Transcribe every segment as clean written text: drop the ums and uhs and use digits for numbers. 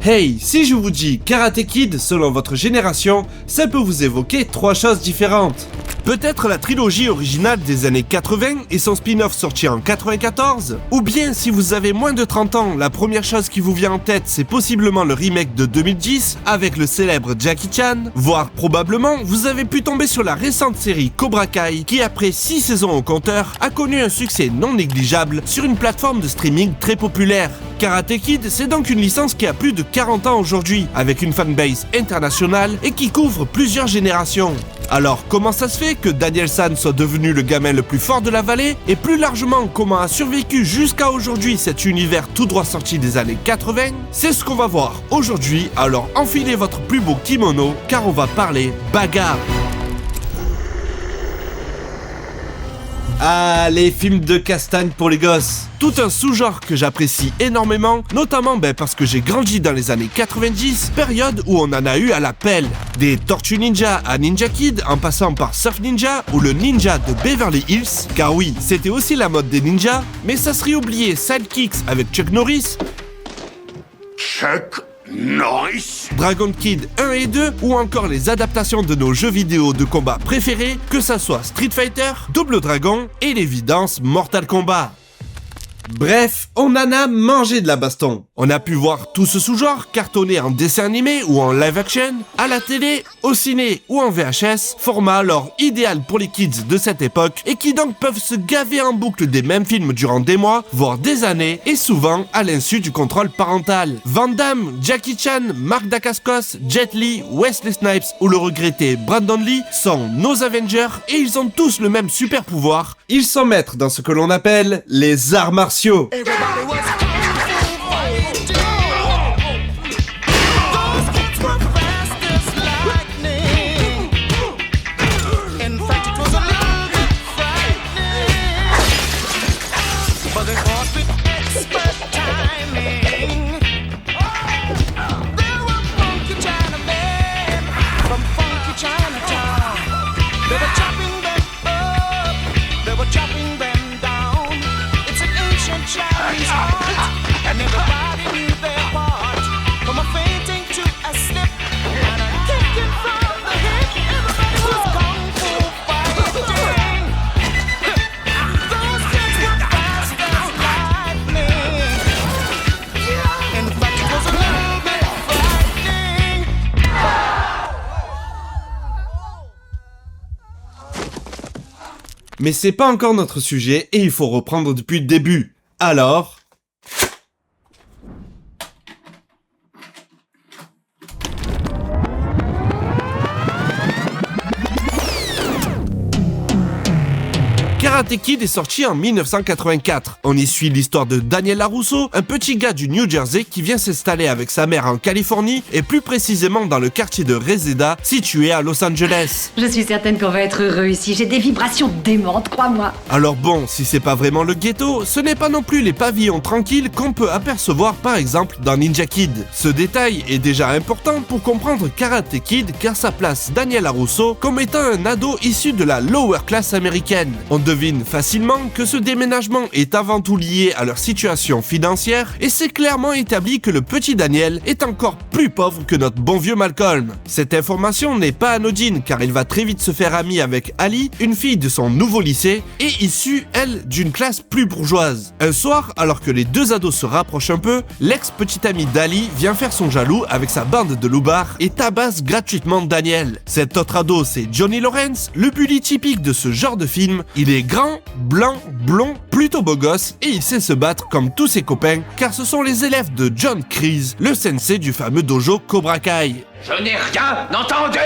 Hey, si je vous dis Karate Kid selon votre génération, ça peut vous évoquer trois choses différentes. Peut-être la trilogie originale des années 80 et son spin-off sorti en 94, ou bien si vous avez moins de 30 ans, la première chose qui vous vient en tête c'est possiblement le remake de 2010 avec le célèbre Jackie Chan, voire probablement vous avez pu tomber sur la récente série Cobra Kai qui après 6 saisons au compteur a connu un succès non négligeable sur une plateforme de streaming très populaire. Karate Kid, c'est donc une licence qui a plus de 40 ans aujourd'hui, avec une fanbase internationale et qui couvre plusieurs générations. Alors, comment ça se fait que Daniel-san soit devenu le gamin le plus fort de la vallée et plus largement comment a survécu jusqu'à aujourd'hui cet univers tout droit sorti des années 80? C'est ce qu'on va voir aujourd'hui, alors enfilez votre plus beau kimono car on va parler bagarre. Ah, les films de castagne pour les gosses. Tout un sous-genre que j'apprécie énormément, notamment parce que j'ai grandi dans les années 90, période où on en a eu à la pelle. Des Tortues Ninja à Ninja Kid, en passant par Surf Ninja ou le Ninja de Beverly Hills, car oui, c'était aussi la mode des ninjas, mais ça serait oublié Sidekicks avec Chuck Norris, Dragon Kid 1 et 2 ou encore les adaptations de nos jeux vidéo de combat préférés, que ça soit Street Fighter, Double Dragon et l'évidence Mortal Kombat. Bref, on en a mangé de la baston. On a pu voir tout ce sous-genre cartonné en dessin animé ou en live action, à la télé, au ciné ou en VHS, format alors idéal pour les kids de cette époque et qui donc peuvent se gaver en boucle des mêmes films durant des mois, voire des années, et souvent à l'insu du contrôle parental. Van Damme, Jackie Chan, Mark Dacascos, Jet Li, Wesley Snipes ou le regretté Brandon Lee sont nos Avengers et ils ont tous le même super pouvoir. Ils sont maîtres dans ce que l'on appelle les arts martiaux. Everybody was fighting. Those kids were fast as lightning. In fact, it was a little bit frightening, but they fought with expert timing. There were funky Chinamen from funky Chinatown. They were chopping them up, they were chopping them down. It's an ancient Chinese art, and everybody knew their part. From a fainting to a slip, and a kicking from the hip. Everybody was kung fu fighting. Those kids were fast as lightning. In fact, it was a little bit frightening. Mais c'est pas encore notre sujet et il faut reprendre depuis le début. Alors... Karate Kid est sorti en 1984. On y suit l'histoire de Daniel LaRusso, un petit gars du New Jersey qui vient s'installer avec sa mère en Californie et plus précisément dans le quartier de Reseda, situé à Los Angeles. Je suis certaine qu'on va être heureux ici. J'ai des vibrations démentes, crois-moi. Alors bon, si c'est pas vraiment le ghetto, ce n'est pas non plus les pavillons tranquilles qu'on peut apercevoir par exemple dans Ninja Kid. Ce détail est déjà important pour comprendre Karate Kid car ça place Daniel LaRusso comme étant un ado issu de la lower class américaine. On devine facilement que ce déménagement est avant tout lié à leur situation financière et c'est clairement établi que le petit Daniel est encore plus pauvre que notre bon vieux Malcolm. Cette information n'est pas anodine car il va très vite se faire ami avec Ali, une fille de son nouveau lycée et issue, elle, d'une classe plus bourgeoise. Un soir, alors que les deux ados se rapprochent un peu, l'ex-petit ami d'Ali vient faire son jaloux avec sa bande de loupards et tabasse gratuitement Daniel. Cet autre ado, c'est Johnny Lawrence, le bully typique de ce genre de film. Il est grand, blanc, blond, plutôt beau gosse et il sait se battre comme tous ses copains car ce sont les élèves de John Kreese, le sensei du fameux dojo Cobra Kai. Je n'ai rien entendu.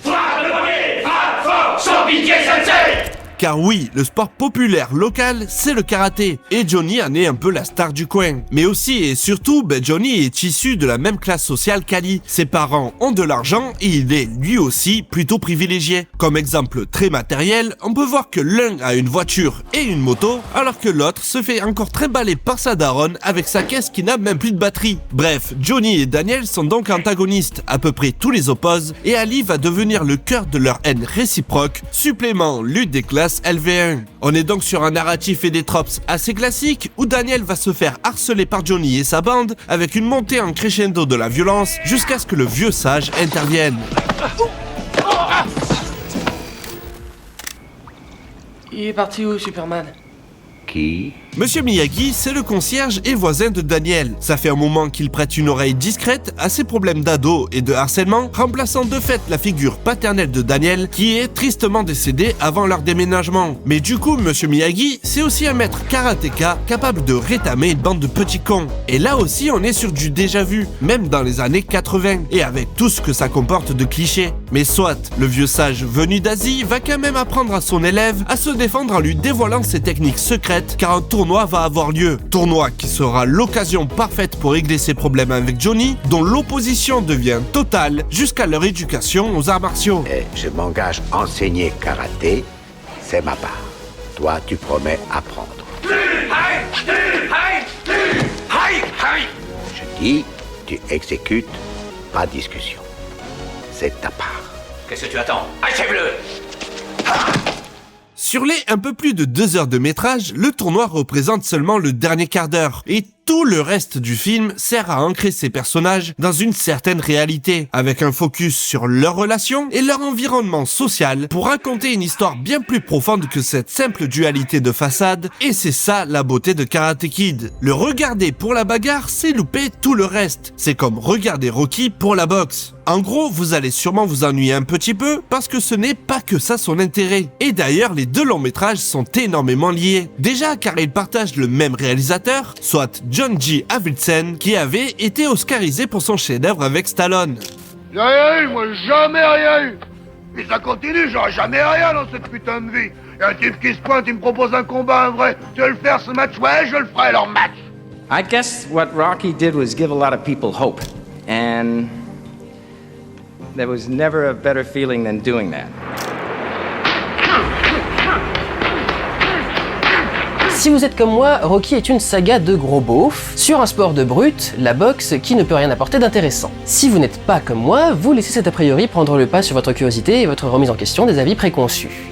Frappe le premier, frappe fort, sans pitié, sensei. Car oui, le sport populaire local, c'est le karaté, et Johnny en est un peu la star du coin. Mais aussi et surtout, Johnny est issu de la même classe sociale qu'Ali. Ses parents ont de l'argent et il est lui aussi plutôt privilégié. Comme exemple très matériel, on peut voir que l'un a une voiture et une moto, alors que l'autre se fait encore trimballer par sa daronne avec sa caisse qui n'a même plus de batterie. Bref, Johnny et Daniel sont donc antagonistes, à peu près tous les opposent, et Ali va devenir le cœur de leur haine réciproque, supplément lutte des classes classe LV1. On est donc sur un narratif et des tropes assez classiques où Daniel va se faire harceler par Johnny et sa bande avec une montée en crescendo de la violence jusqu'à ce que le vieux sage intervienne. Il est parti où, Superman? Qui? Monsieur Miyagi, c'est le concierge et voisin de Daniel. Ça fait un moment qu'il prête une oreille discrète à ses problèmes d'ado et de harcèlement, remplaçant de fait la figure paternelle de Daniel, qui est tristement décédé avant leur déménagement. Mais du coup, Monsieur Miyagi, c'est aussi un maître karatéka capable de rétamer une bande de petits cons. Et là aussi, on est sur du déjà-vu, même dans les années 80, et avec tout ce que ça comporte de clichés. Mais soit, le vieux sage venu d'Asie va quand même apprendre à son élève à se défendre en lui dévoilant ses techniques secrètes, car un tournoi va avoir lieu. Tournoi qui sera l'occasion parfaite pour régler ses problèmes avec Johnny, dont l'opposition devient totale jusqu'à leur éducation aux arts martiaux. Et je m'engage à enseigner karaté, c'est ma part. Toi, tu promets apprendre. Je dis, tu exécutes, pas de discussion. C'est ta part. Qu'est-ce que tu attends? Achève-le! Sur les un peu plus de 2 heures de métrage, le tournoi représente seulement le dernier quart d'heure, et tout le reste du film sert à ancrer ces personnages dans une certaine réalité, avec un focus sur leurs relations et leur environnement social pour raconter une histoire bien plus profonde que cette simple dualité de façade, et c'est ça la beauté de Karate Kid. Le regarder pour la bagarre, c'est louper tout le reste. C'est comme regarder Rocky pour la boxe. En gros, vous allez sûrement vous ennuyer un petit peu parce que ce n'est pas que ça son intérêt. Et d'ailleurs, les deux longs métrages sont énormément liés. Déjà car ils partagent le même réalisateur, soit John G. Avildsen, qui avait été oscarisé pour son chef-d'œuvre avec Stallone. J'ai rien eu, moi, jamais rien eu. Et ça continue, j'aurai jamais rien dans cette putain de vie. Y a un type qui se pointe, il me propose un combat, un vrai. Tu veux le faire ce match? Ouais, je le ferai, leur match. I guess what Rocky did was give a lot of people hope. And there was never a better feeling than doing that. Si vous êtes comme moi, Rocky est une saga de gros beaufs sur un sport de brute, la boxe, qui ne peut rien apporter d'intéressant. Si vous n'êtes pas comme moi, vous laissez cet a priori prendre le pas sur votre curiosité et votre remise en question des avis préconçus.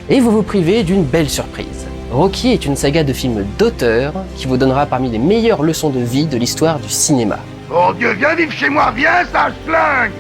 Et vous vous privez d'une belle surprise. Rocky est une saga de films d'auteur qui vous donnera parmi les meilleures leçons de vie de l'histoire du cinéma. Oh Dieu, viens vivre chez moi, viens, ça schlingue.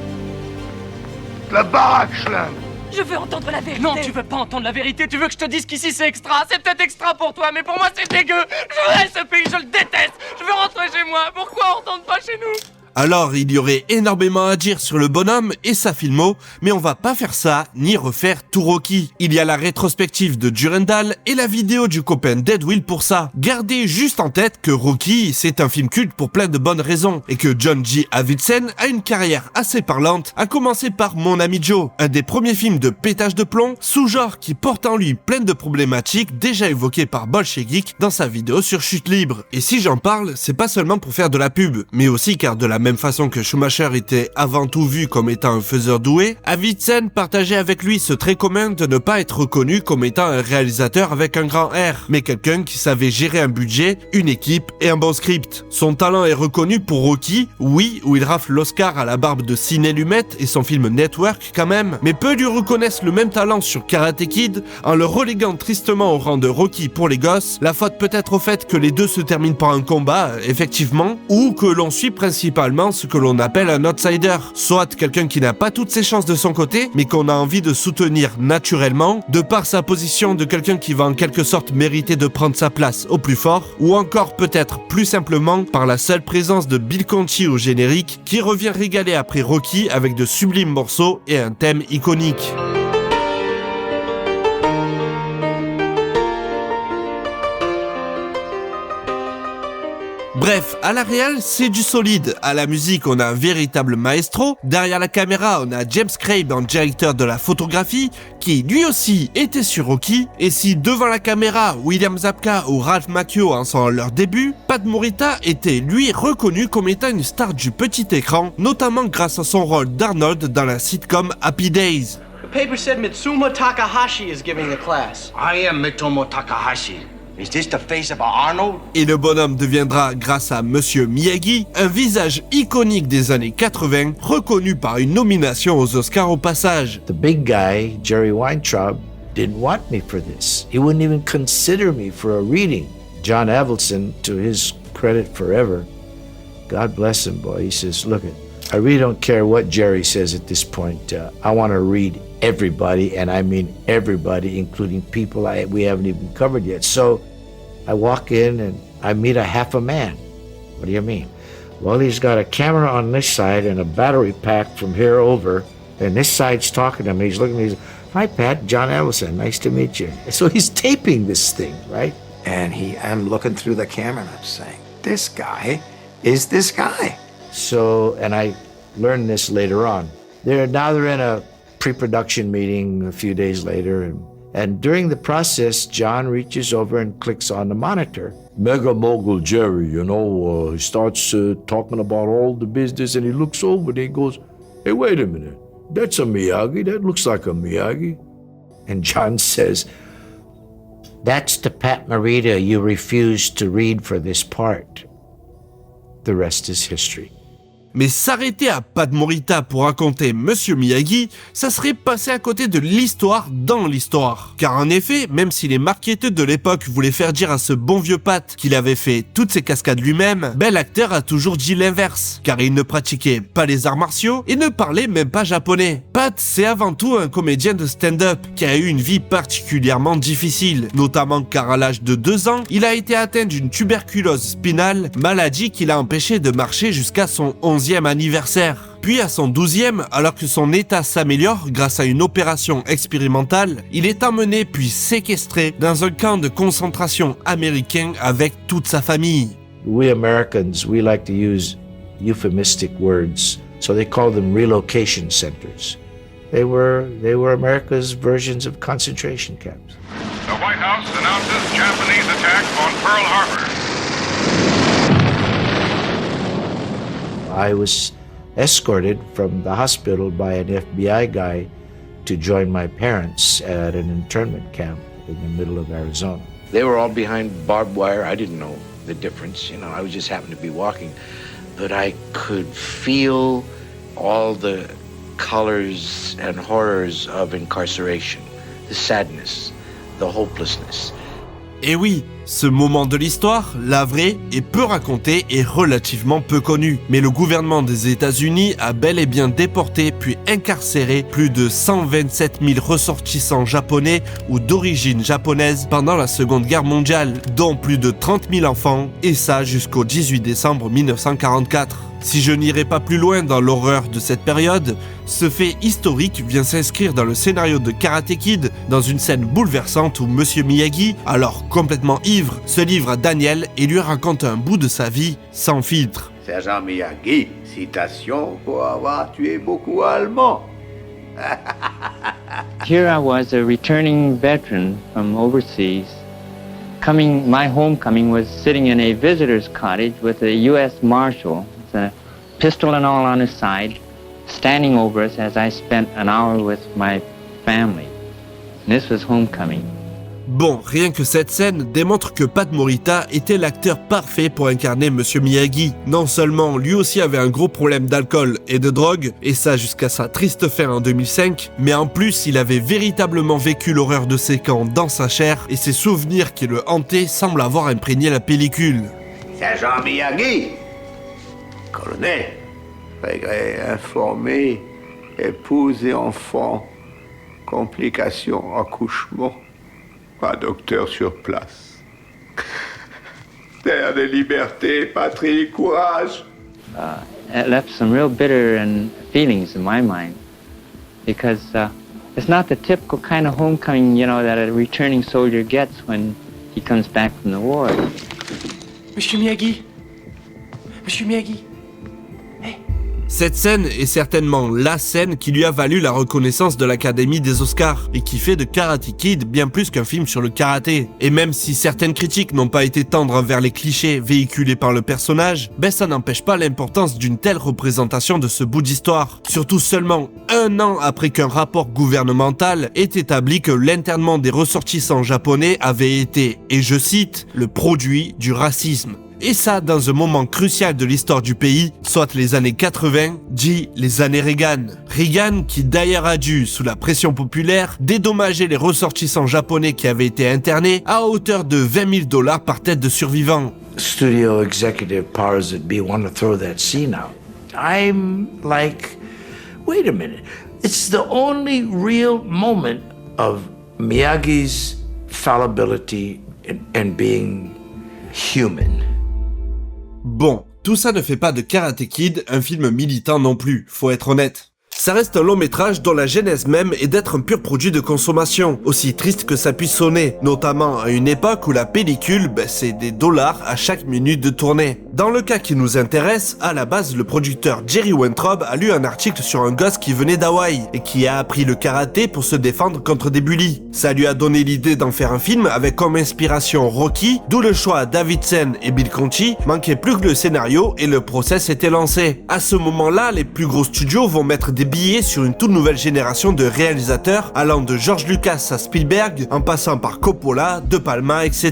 La baraque schlingue. Je veux entendre la vérité. Non, tu veux pas entendre la vérité, tu veux que je te dise qu'ici c'est extra. C'est peut-être extra pour toi, mais pour moi c'est dégueu. Je hais ce pays, je le déteste. Je veux rentrer chez moi. Pourquoi on retourne pas chez nous? Alors, il y aurait énormément à dire sur le bonhomme et sa filmo, mais on va pas faire ça, ni refaire tout Rocky. Il y a la rétrospective de Durandal et la vidéo du copain Dead Will pour ça. Gardez juste en tête que Rocky, c'est un film culte pour plein de bonnes raisons, et que John G. Avildsen a une carrière assez parlante, à commencer par Mon ami Joe, un des premiers films de pétage de plomb, sous-genre qui porte en lui plein de problématiques déjà évoquées par Bolshevik dans sa vidéo sur Chute Libre. Et si j'en parle, c'est pas seulement pour faire de la pub, mais aussi car de la même façon que Schumacher était avant tout vu comme étant un faiseur doué, Avildsen partageait avec lui ce trait commun de ne pas être reconnu comme étant un réalisateur avec un grand R, mais quelqu'un qui savait gérer un budget, une équipe et un bon script. Son talent est reconnu pour Rocky, oui, où il rafle l'Oscar à la barbe de Sidney Lumet et son film Network quand même, mais peu lui reconnaissent le même talent sur Karate Kid en le reléguant tristement au rang de Rocky pour les gosses, la faute peut-être au fait que les deux se terminent par un combat, effectivement, ou que l'on suit principalement ce que l'on appelle un outsider, soit quelqu'un qui n'a pas toutes ses chances de son côté, mais qu'on a envie de soutenir naturellement, de par sa position de quelqu'un qui va en quelque sorte mériter de prendre sa place au plus fort, ou encore peut-être plus simplement par la seule présence de Bill Conti au générique, qui revient régaler après Rocky avec de sublimes morceaux et un thème iconique. Bref, à la réal, c'est du solide. À la musique, on a un véritable maestro. Derrière la caméra, on a James Craig en directeur de la photographie, qui lui aussi était sur Rocky. Et si devant la caméra, William Zabka ou Ralph Macchio en sont à leur début, Pat Morita était lui reconnu comme étant une star du petit écran, notamment grâce à son rôle d'Arnold dans la sitcom Happy Days. The paper said Mitsumo Takahashi is giving the class. I am Mitsumo Takahashi. Is this the face of Arnold? Et le bonhomme deviendra, grâce à Monsieur Miyagi, un visage iconique des années 80, reconnu par une nomination aux Oscars au passage. The big guy, Jerry Weintraub, didn't want me for this. He wouldn't even consider me for a reading. John Avildsen, to his credit forever, God bless him, boy, he says, look, I really don't care what Jerry says at this point. I want to read everybody, and I mean everybody, including people we haven't even covered yet. So I walk in and I meet a half a man. What do you mean? Well, he's got a camera on this side and a battery pack from here over, and this side's talking to me. He's looking at me, he's, hi, Pat, John Avildsen, nice to meet you. So he's taping this thing, right? And I'm looking through the camera and I'm saying, this guy is this guy. So, and I learned this later on. They're in a pre-production meeting a few days later, and during the process, John reaches over and clicks on the monitor. Mega mogul Jerry, he starts talking about all the business, and he looks over and he goes, hey, wait a minute, that's a Miyagi, that looks like a Miyagi. And John says, that's the Pat Morita you refused to read for this part. The rest is history. Mais s'arrêter à Pat Morita pour raconter Monsieur Miyagi, ça serait passer à côté de l'histoire dans l'histoire. Car en effet, même si les marketeurs de l'époque voulaient faire dire à ce bon vieux Pat qu'il avait fait toutes ses cascades lui-même, l'acteur a toujours dit l'inverse, car il ne pratiquait pas les arts martiaux et ne parlait même pas japonais. Pat, c'est avant tout un comédien de stand-up qui a eu une vie particulièrement difficile, notamment car à l'âge de 2 ans, il a été atteint d'une tuberculose spinale, maladie qui l'a empêché de marcher jusqu'à son 11e anniversaire. Puis à son 12e, alors que son état s'améliore grâce à une opération expérimentale, il est emmené puis séquestré dans un camp de concentration américain avec toute sa famille. We Americans, we like to use euphemistic words, so they call them relocation centers. They were America's versions of concentration camps. The White House announces Japanese attack on Pearl Harbor. I was escorted from the hospital by an FBI guy to join my parents at an internment camp in the middle of Arizona. They were all behind barbed wire. I didn't know the difference, I was just happened to be walking. But I could feel all the colors and horrors of incarceration, the sadness, the hopelessness. Et oui, ce moment de l'histoire, la vraie, est peu raconté et relativement peu connu. Mais le gouvernement des États-Unis a bel et bien déporté puis incarcéré plus de 127 000 ressortissants japonais ou d'origine japonaise pendant la Seconde Guerre mondiale, dont plus de 30 000 enfants, et ça jusqu'au 18 décembre 1944. Si je n'irai pas plus loin dans l'horreur de cette période, ce fait historique vient s'inscrire dans le scénario de Karate Kid, dans une scène bouleversante où Monsieur Miyagi, alors complètement ivre, se livre à Daniel et lui raconte un bout de sa vie sans filtre. Sergent Miyagi, citation pour avoir tué beaucoup Allemands. Here I was, a returning veteran from overseas. My homecoming was sitting in a visitor's cottage with a U.S. Marshal, a pistol and all on his side, standing over us as I spent an hour with my family. And this was homecoming. Bon, rien que cette scène démontre que Pat Morita était l'acteur parfait pour incarner Monsieur Miyagi. Non seulement lui aussi avait un gros problème d'alcool et de drogue, et ça jusqu'à sa triste fin en 2005, mais en plus il avait véritablement vécu l'horreur de ces camps dans sa chair, et ses souvenirs qui le hantaient semblent avoir imprégné la pellicule. Sergent Miyagi, colonel, regret informé, épouse et enfant, complications, accouchement. Pas docteur sur place. Terre de liberté, patrie, courage. It left some real bitter and feelings in my mind because it's not the typical kind of homecoming, that a returning soldier gets when he comes back from the war. Monsieur Miyagi. Monsieur Miyagi. Cette scène est certainement la scène qui lui a valu la reconnaissance de l'Académie des Oscars et qui fait de Karate Kid bien plus qu'un film sur le karaté. Et même si certaines critiques n'ont pas été tendres envers les clichés véhiculés par le personnage, ça n'empêche pas l'importance d'une telle représentation de ce bout d'histoire. Surtout seulement 1 an après qu'un rapport gouvernemental ait établi que l'internement des ressortissants japonais avait été, et je cite, le produit du racisme. et ça dans un moment crucial de l'histoire du pays, soit les années 80, dit les années Reagan. Reagan qui d'ailleurs a dû, sous la pression populaire, dédommager les ressortissants japonais qui avaient été internés à hauteur de $20,000 par tête de survivants. Studio executive powers that be want to throw that scene out. I'm like, wait a minute. It's the only real moment of Miyagi's fallibility and being human. Bon, tout ça ne fait pas de Karate Kid un film militant non plus, faut être honnête. Ça reste un long métrage dont la genèse même est d'être un pur produit de consommation, aussi triste que ça puisse sonner, notamment à une époque où la pellicule, c'est des dollars à chaque minute de tournée. Dans le cas qui nous intéresse, à la base, le producteur Jerry Weintraub a lu un article sur un gosse qui venait d'Hawaï et qui a appris le karaté pour se défendre contre des bullies. Ça lui a donné l'idée d'en faire un film avec comme inspiration Rocky, d'où le choix à Davidson et Bill Conti, manquait plus que le scénario et le process était lancé. À ce moment-là, les plus gros studios vont mettre des billets sur une toute nouvelle génération de réalisateurs allant de George Lucas à Spielberg en passant par Coppola, De Palma, etc.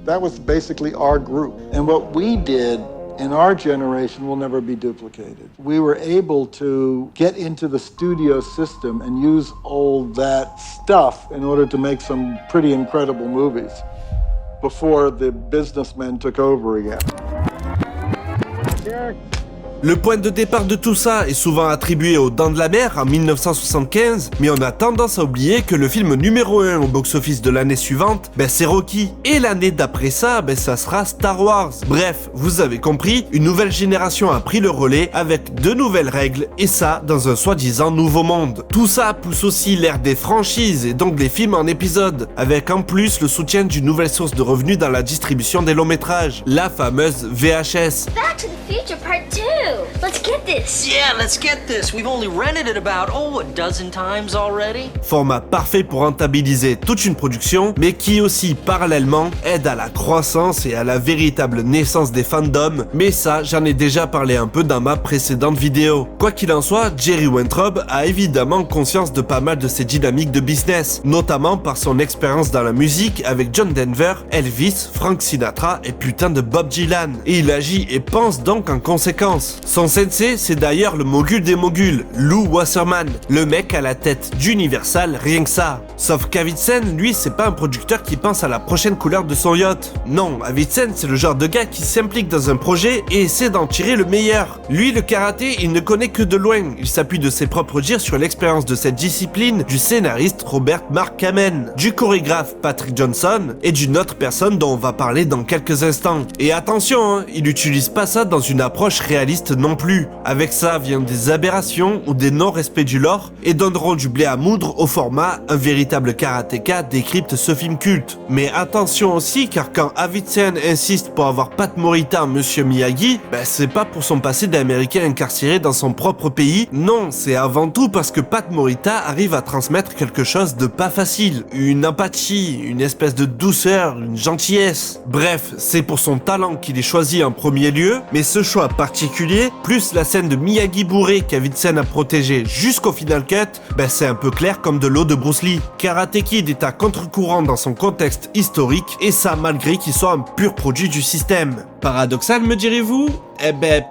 That was basically our group. And what we did in our generation will never be duplicated. We were able to get into the studio system and use all that stuff in order to make some pretty incredible movies before the businessmen took over again. Le point de départ de tout ça est souvent attribué aux Dents de la Mer en 1975, mais on a tendance à oublier que le film numéro 1 au box-office de l'année suivante, c'est Rocky. Et l'année d'après ça, ça sera Star Wars. Bref, vous avez compris, une nouvelle génération a pris le relais avec de nouvelles règles, et ça dans un soi-disant nouveau monde. Tout ça pousse aussi l'ère des franchises et donc des films en épisodes, avec en plus le soutien d'une nouvelle source de revenus dans la distribution des longs métrages, la fameuse VHS. Back to the Future Part 2. Let's get this. Yeah, let's get this. We've only rented it about, a dozen times already. Format parfait pour rentabiliser toute une production, mais qui aussi, parallèlement, aide à la croissance et à la véritable naissance des fandoms, mais ça, j'en ai déjà parlé un peu dans ma précédente vidéo. Quoi qu'il en soit, Jerry Weintraub a évidemment conscience de pas mal de ces dynamiques de business, notamment par son expérience dans la musique avec John Denver, Elvis, Frank Sinatra et putain de Bob Dylan. Et il agit et pense donc en conséquence. Son sensei, c'est d'ailleurs le mogul des moguls, Lew Wasserman, le mec à la tête d'Universal, rien que ça. Sauf qu'Avildsen, lui, c'est pas un producteur qui pense à la prochaine couleur de son yacht. Non, Avildsen, c'est le genre de gars qui s'implique dans un projet et essaie d'en tirer le meilleur. Lui, le karaté, il ne connaît que de loin. Il s'appuie de ses propres dires sur l'expérience de cette discipline du scénariste Robert Mark Kamen, du chorégraphe Patrick Johnson et d'une autre personne dont on va parler dans quelques instants. Et attention, il n'utilise pas ça dans une approche réaliste non plus. Avec ça viennent des aberrations ou des non-respects du lore et donneront du blé à moudre au format un véritable karatéka décrypte ce film culte. Mais attention aussi, car quand Avildsen insiste pour avoir Pat Morita en Monsieur Miyagi, c'est pas pour son passé d'américain incarcéré dans son propre pays, non, c'est avant tout parce que Pat Morita arrive à transmettre quelque chose de pas facile, une empathie, une espèce de douceur, une gentillesse. Bref, c'est pour son talent qu'il est choisi en premier lieu, mais ce choix particulier, plus la scène de Miyagi bourré qu'Avildsen a protégé jusqu'au final cut, c'est un peu clair comme de l'eau de Bruce Lee. Karate Kid est à contre-courant dans son contexte historique, et ça malgré qu'il soit un pur produit du système. Paradoxal, me direz-vous ?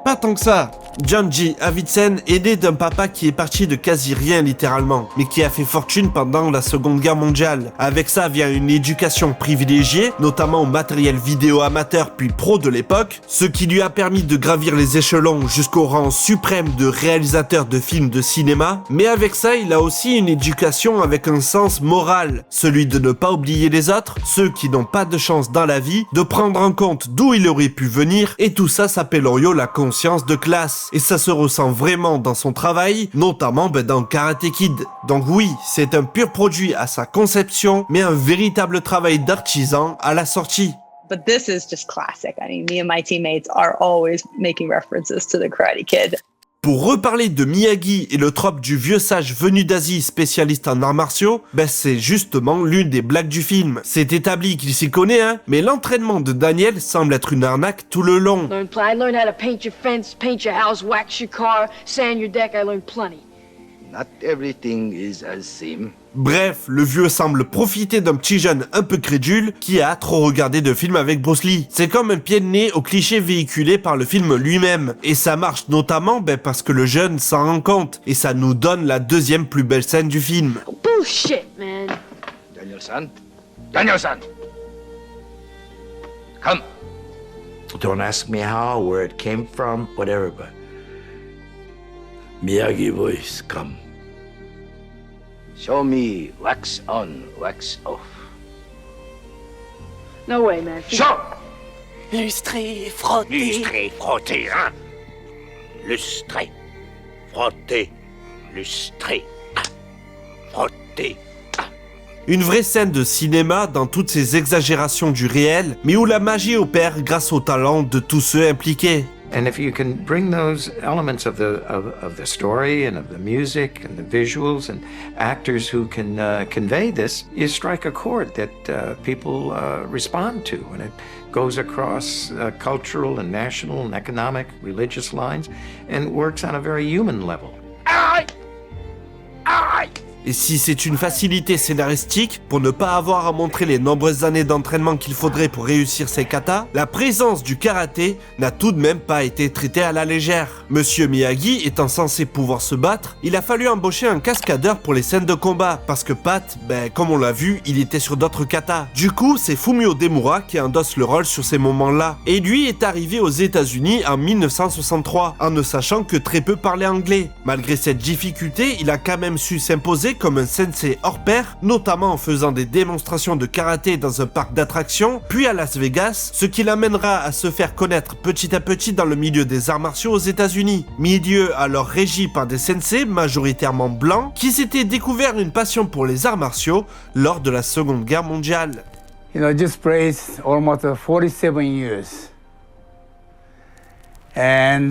Pas tant que ça. John G. Avildsen est né d'un papa qui est parti de quasi rien littéralement, mais qui a fait fortune pendant la Seconde Guerre mondiale. Avec ça vient une éducation privilégiée, notamment au matériel vidéo amateur puis pro de l'époque, ce qui lui a permis de gravir les échelons jusqu'au rang suprême de réalisateur de films de cinéma, mais avec ça il a aussi une éducation avec un sens moral, celui de ne pas oublier les autres, ceux qui n'ont pas de chance dans la vie, de prendre en compte d'où il aurait pu venir, et tout ça s'appelle la conscience de classe. Et ça se ressent vraiment dans son travail, notamment dans Karate Kid. Donc oui, c'est un pur produit à sa conception, mais un véritable travail d'artisan à la sortie. But this is just classic. I mean, me and my teammates are always making references to the Karate Kid. Pour reparler de Miyagi et le trope du vieux sage venu d'Asie spécialiste en arts martiaux, c'est justement l'une des blagues du film. C'est établi qu'il s'y connaît, mais l'entraînement de Daniel semble être une arnaque tout le long. I learned how to paint your fence, paint your house, wax your car, sand your deck. I learned plenty. Not everything is as seem. Bref, le vieux semble profiter d'un petit jeune un peu crédule qui a trop regardé de films avec Bruce Lee. C'est comme un pied de nez au cliché véhiculé par le film lui-même. Et ça marche notamment parce que le jeune s'en rend compte. Et ça nous donne la deuxième plus belle scène du film. Bullshit, man. Daniel-san? Daniel-san! Come! Don't ask me how, where it came from, whatever, but Miyagi voice, come. Show me wax on, wax off. No way, man. Show! Lustré, frotté. Lustré, frotté, hein? Lustré, frotté, lustré, frotté. Une vraie scène de cinéma dans toutes ses exagérations du réel, mais où la magie opère grâce au talent de tous ceux impliqués. And if you can bring those elements of the story and of the music and the visuals and actors who can convey this, you strike a chord that people respond to, and it goes across cultural and national and economic, religious lines, and works on a very human level. Et si c'est une facilité scénaristique, pour ne pas avoir à montrer les nombreuses années d'entraînement qu'il faudrait pour réussir ses katas, la présence du karaté n'a tout de même pas été traitée à la légère. Monsieur Miyagi étant censé pouvoir se battre, il a fallu embaucher un cascadeur pour les scènes de combat, parce que Pat, comme on l'a vu, il était sur d'autres katas. Du coup, c'est Fumio Demura qui endosse le rôle sur ces moments-là. Et lui est arrivé aux États-Unis en 1963, en ne sachant que très peu parler anglais. Malgré cette difficulté, il a quand même su s'imposer comme un sensei hors pair, notamment en faisant des démonstrations de karaté dans un parc d'attractions, puis à Las Vegas, ce qui l'amènera à se faire connaître petit à petit dans le milieu des arts martiaux aux États-Unis. Milieu alors régi par des sensei majoritairement blancs qui s'étaient découvert une passion pour les arts martiaux lors de la Seconde Guerre mondiale. You know, this place almost 47 years. And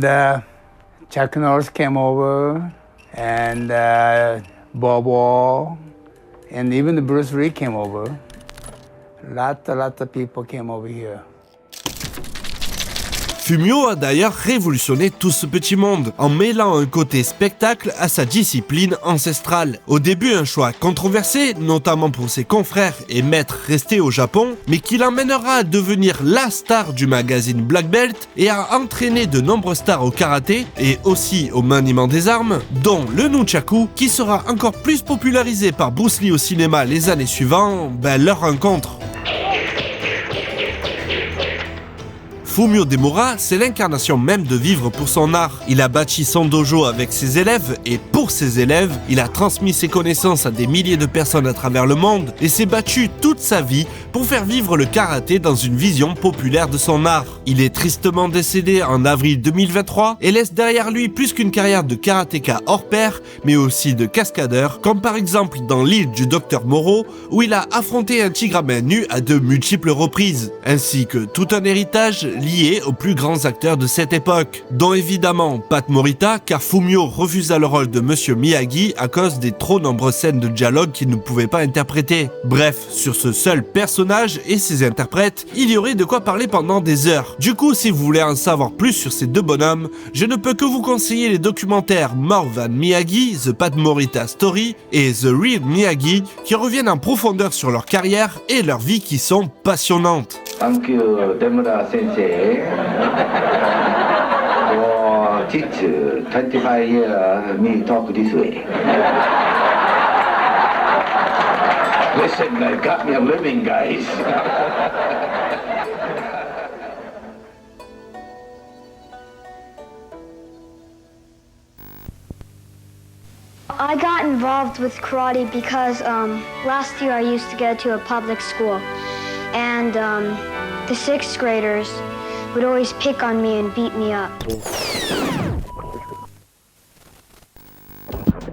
Chuck Norris came over, and Bob Wall, and even the Bruce Lee came over. A lot of people came over here. Fumio a d'ailleurs révolutionné tout ce petit monde, en mêlant un côté spectacle à sa discipline ancestrale. Au début un choix controversé, notamment pour ses confrères et maîtres restés au Japon, mais qui l'emmènera à devenir la star du magazine Black Belt et à entraîner de nombreux stars au karaté et aussi au maniement des armes, dont le nunchaku, qui sera encore plus popularisé par Bruce Lee au cinéma les années suivantes, leur rencontre. Fumio Demura, c'est l'incarnation même de vivre pour son art. Il a bâti son dojo avec ses élèves et pour ses élèves, il a transmis ses connaissances à des milliers de personnes à travers le monde et s'est battu toute sa vie pour faire vivre le karaté dans une vision populaire de son art. Il est tristement décédé en avril 2023 et laisse derrière lui plus qu'une carrière de karatéka hors pair, mais aussi de cascadeur, comme par exemple dans l'île du Docteur Moreau, où il a affronté un tigre à main nue à de multiples reprises, ainsi que tout un héritage lié aux plus grands acteurs de cette époque, dont évidemment Pat Morita, car Fumio refusa le rôle de Monsieur Miyagi à cause des trop nombreuses scènes de dialogue qu'il ne pouvait pas interpréter. Bref, sur ce seul personnage et ses interprètes, il y aurait de quoi parler pendant des heures. Du coup, si vous voulez en savoir plus sur ces deux bonhommes, je ne peux que vous conseiller les documentaires More Than Miyagi, The Pat Morita Story et The Real Miyagi, qui reviennent en profondeur sur leur carrière et leur vie qui sont passionnantes. Thank you, Demura Sensei. For teach 25 years me talk this way. Listen, I got me a living, guys. I got involved with karate because last year I used to go to a public school, and the sixth graders would always pick on me and beat me up.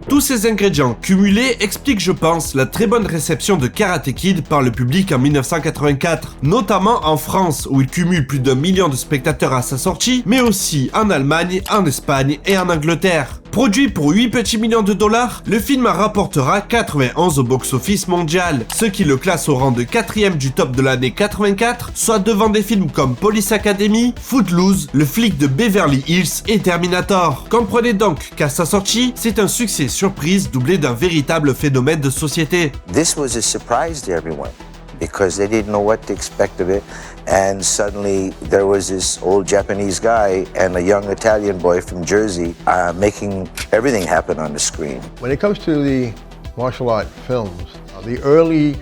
Tous ces ingrédients cumulés expliquent, je pense, la très bonne réception de Karate Kid par le public en 1984, notamment en France où il cumule plus d'1 million de spectateurs à sa sortie, mais aussi en Allemagne, en Espagne et en Angleterre. Produit pour 8 petits millions de dollars, le film rapportera 91 au box-office mondial, ce qui le classe au rang de 4e du top de l'année 84, soit devant des films comme Police Academy, Footloose, Le flic de Beverly Hills et Terminator. Comprenez donc qu'à sa sortie, c'est un succès surprise doublé d'un véritable phénomène de société. This was a surprise to everyone because they didn't know what to expect of it, and suddenly there was this old Japanese guy and a young Italian boy from Jersey making everything happen on the screen. When it comes to the martial art films, the early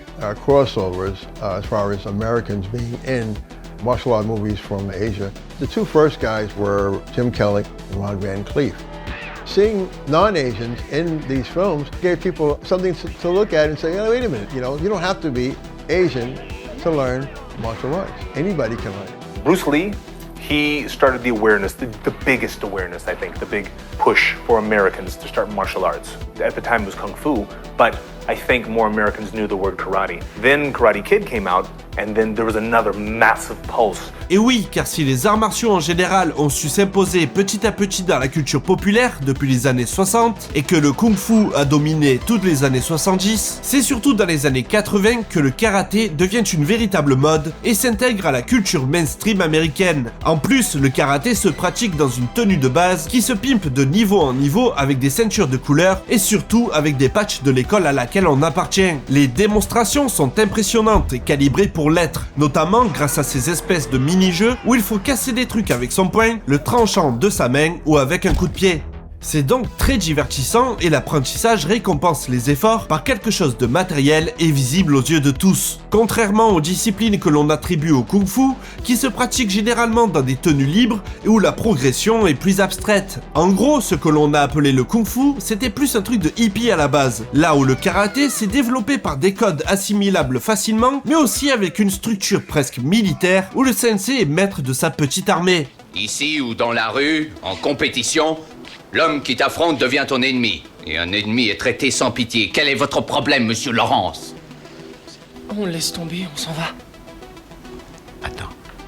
crossovers as far as Americans being in martial art movies from Asia, the two first guys were Jim Kelly and Ron Van Cleef. Seeing non-Asians in these films gave people something to look at and say, oh, wait a minute, you don't have to be Asian to learn martial arts. Anybody can learn. Bruce Lee, he started the awareness, the biggest awareness, I think, the big push for Americans to start martial arts. At the time it was Kung Fu, but I think more Americans knew the word karate. Then Karate Kid came out, and then there was another massive pulse. Et oui, car si les arts martiaux en général ont su s'imposer petit à petit dans la culture populaire depuis les années 60, et que le kung-fu a dominé toutes les années 70, c'est surtout dans les années 80 que le karaté devient une véritable mode et s'intègre à la culture mainstream américaine. En plus, le karaté se pratique dans une tenue de base qui se pimpe de niveau en niveau avec des ceintures de couleur et surtout avec des patchs de l'école à laquelle on appartient. Les démonstrations sont impressionnantes et calibrées pour l'être, notamment grâce à ces espèces de mini-jeux où il faut casser des trucs avec son poing, le tranchant de sa main ou avec un coup de pied. C'est donc très divertissant et l'apprentissage récompense les efforts par quelque chose de matériel et visible aux yeux de tous. Contrairement aux disciplines que l'on attribue au kung-fu, qui se pratiquent généralement dans des tenues libres et où la progression est plus abstraite. En gros, ce que l'on a appelé le kung-fu, c'était plus un truc de hippie à la base, là où le karaté s'est développé par des codes assimilables facilement, mais aussi avec une structure presque militaire où le sensei est maître de sa petite armée. Ici ou dans la rue, en compétition, l'homme qui t'affronte devient ton ennemi. Et un ennemi est traité sans pitié. Quel est votre problème, monsieur Lawrence? On laisse tomber, on s'en va.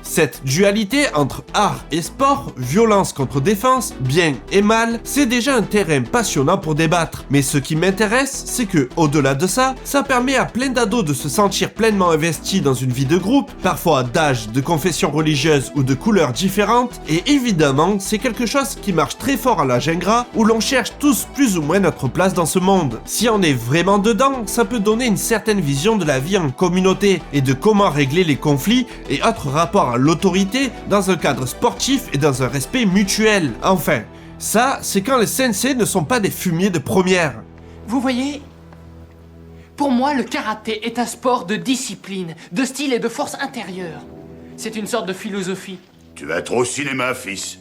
Cette dualité entre art et sport, violence contre défense, bien et mal, c'est déjà un terrain passionnant pour débattre. Mais ce qui m'intéresse, c'est que, au-delà de ça, ça permet à plein d'ados de se sentir pleinement investis dans une vie de groupe, parfois d'âge, de confession religieuse ou de couleurs différentes, et évidemment, c'est quelque chose qui marche très fort à la Gingras, où l'on cherche tous plus ou moins notre place dans ce monde. Si on est vraiment dedans, ça peut donner une certaine vision de la vie en communauté, et de comment régler les conflits et autres rapports à l'autorité dans un cadre sportif et dans un respect mutuel. Enfin, ça, c'est quand les sensei ne sont pas des fumiers de première. Vous voyez, pour moi, le karaté est un sport de discipline, de style et de force intérieure. C'est une sorte de philosophie. Tu vas trop au cinéma, fils.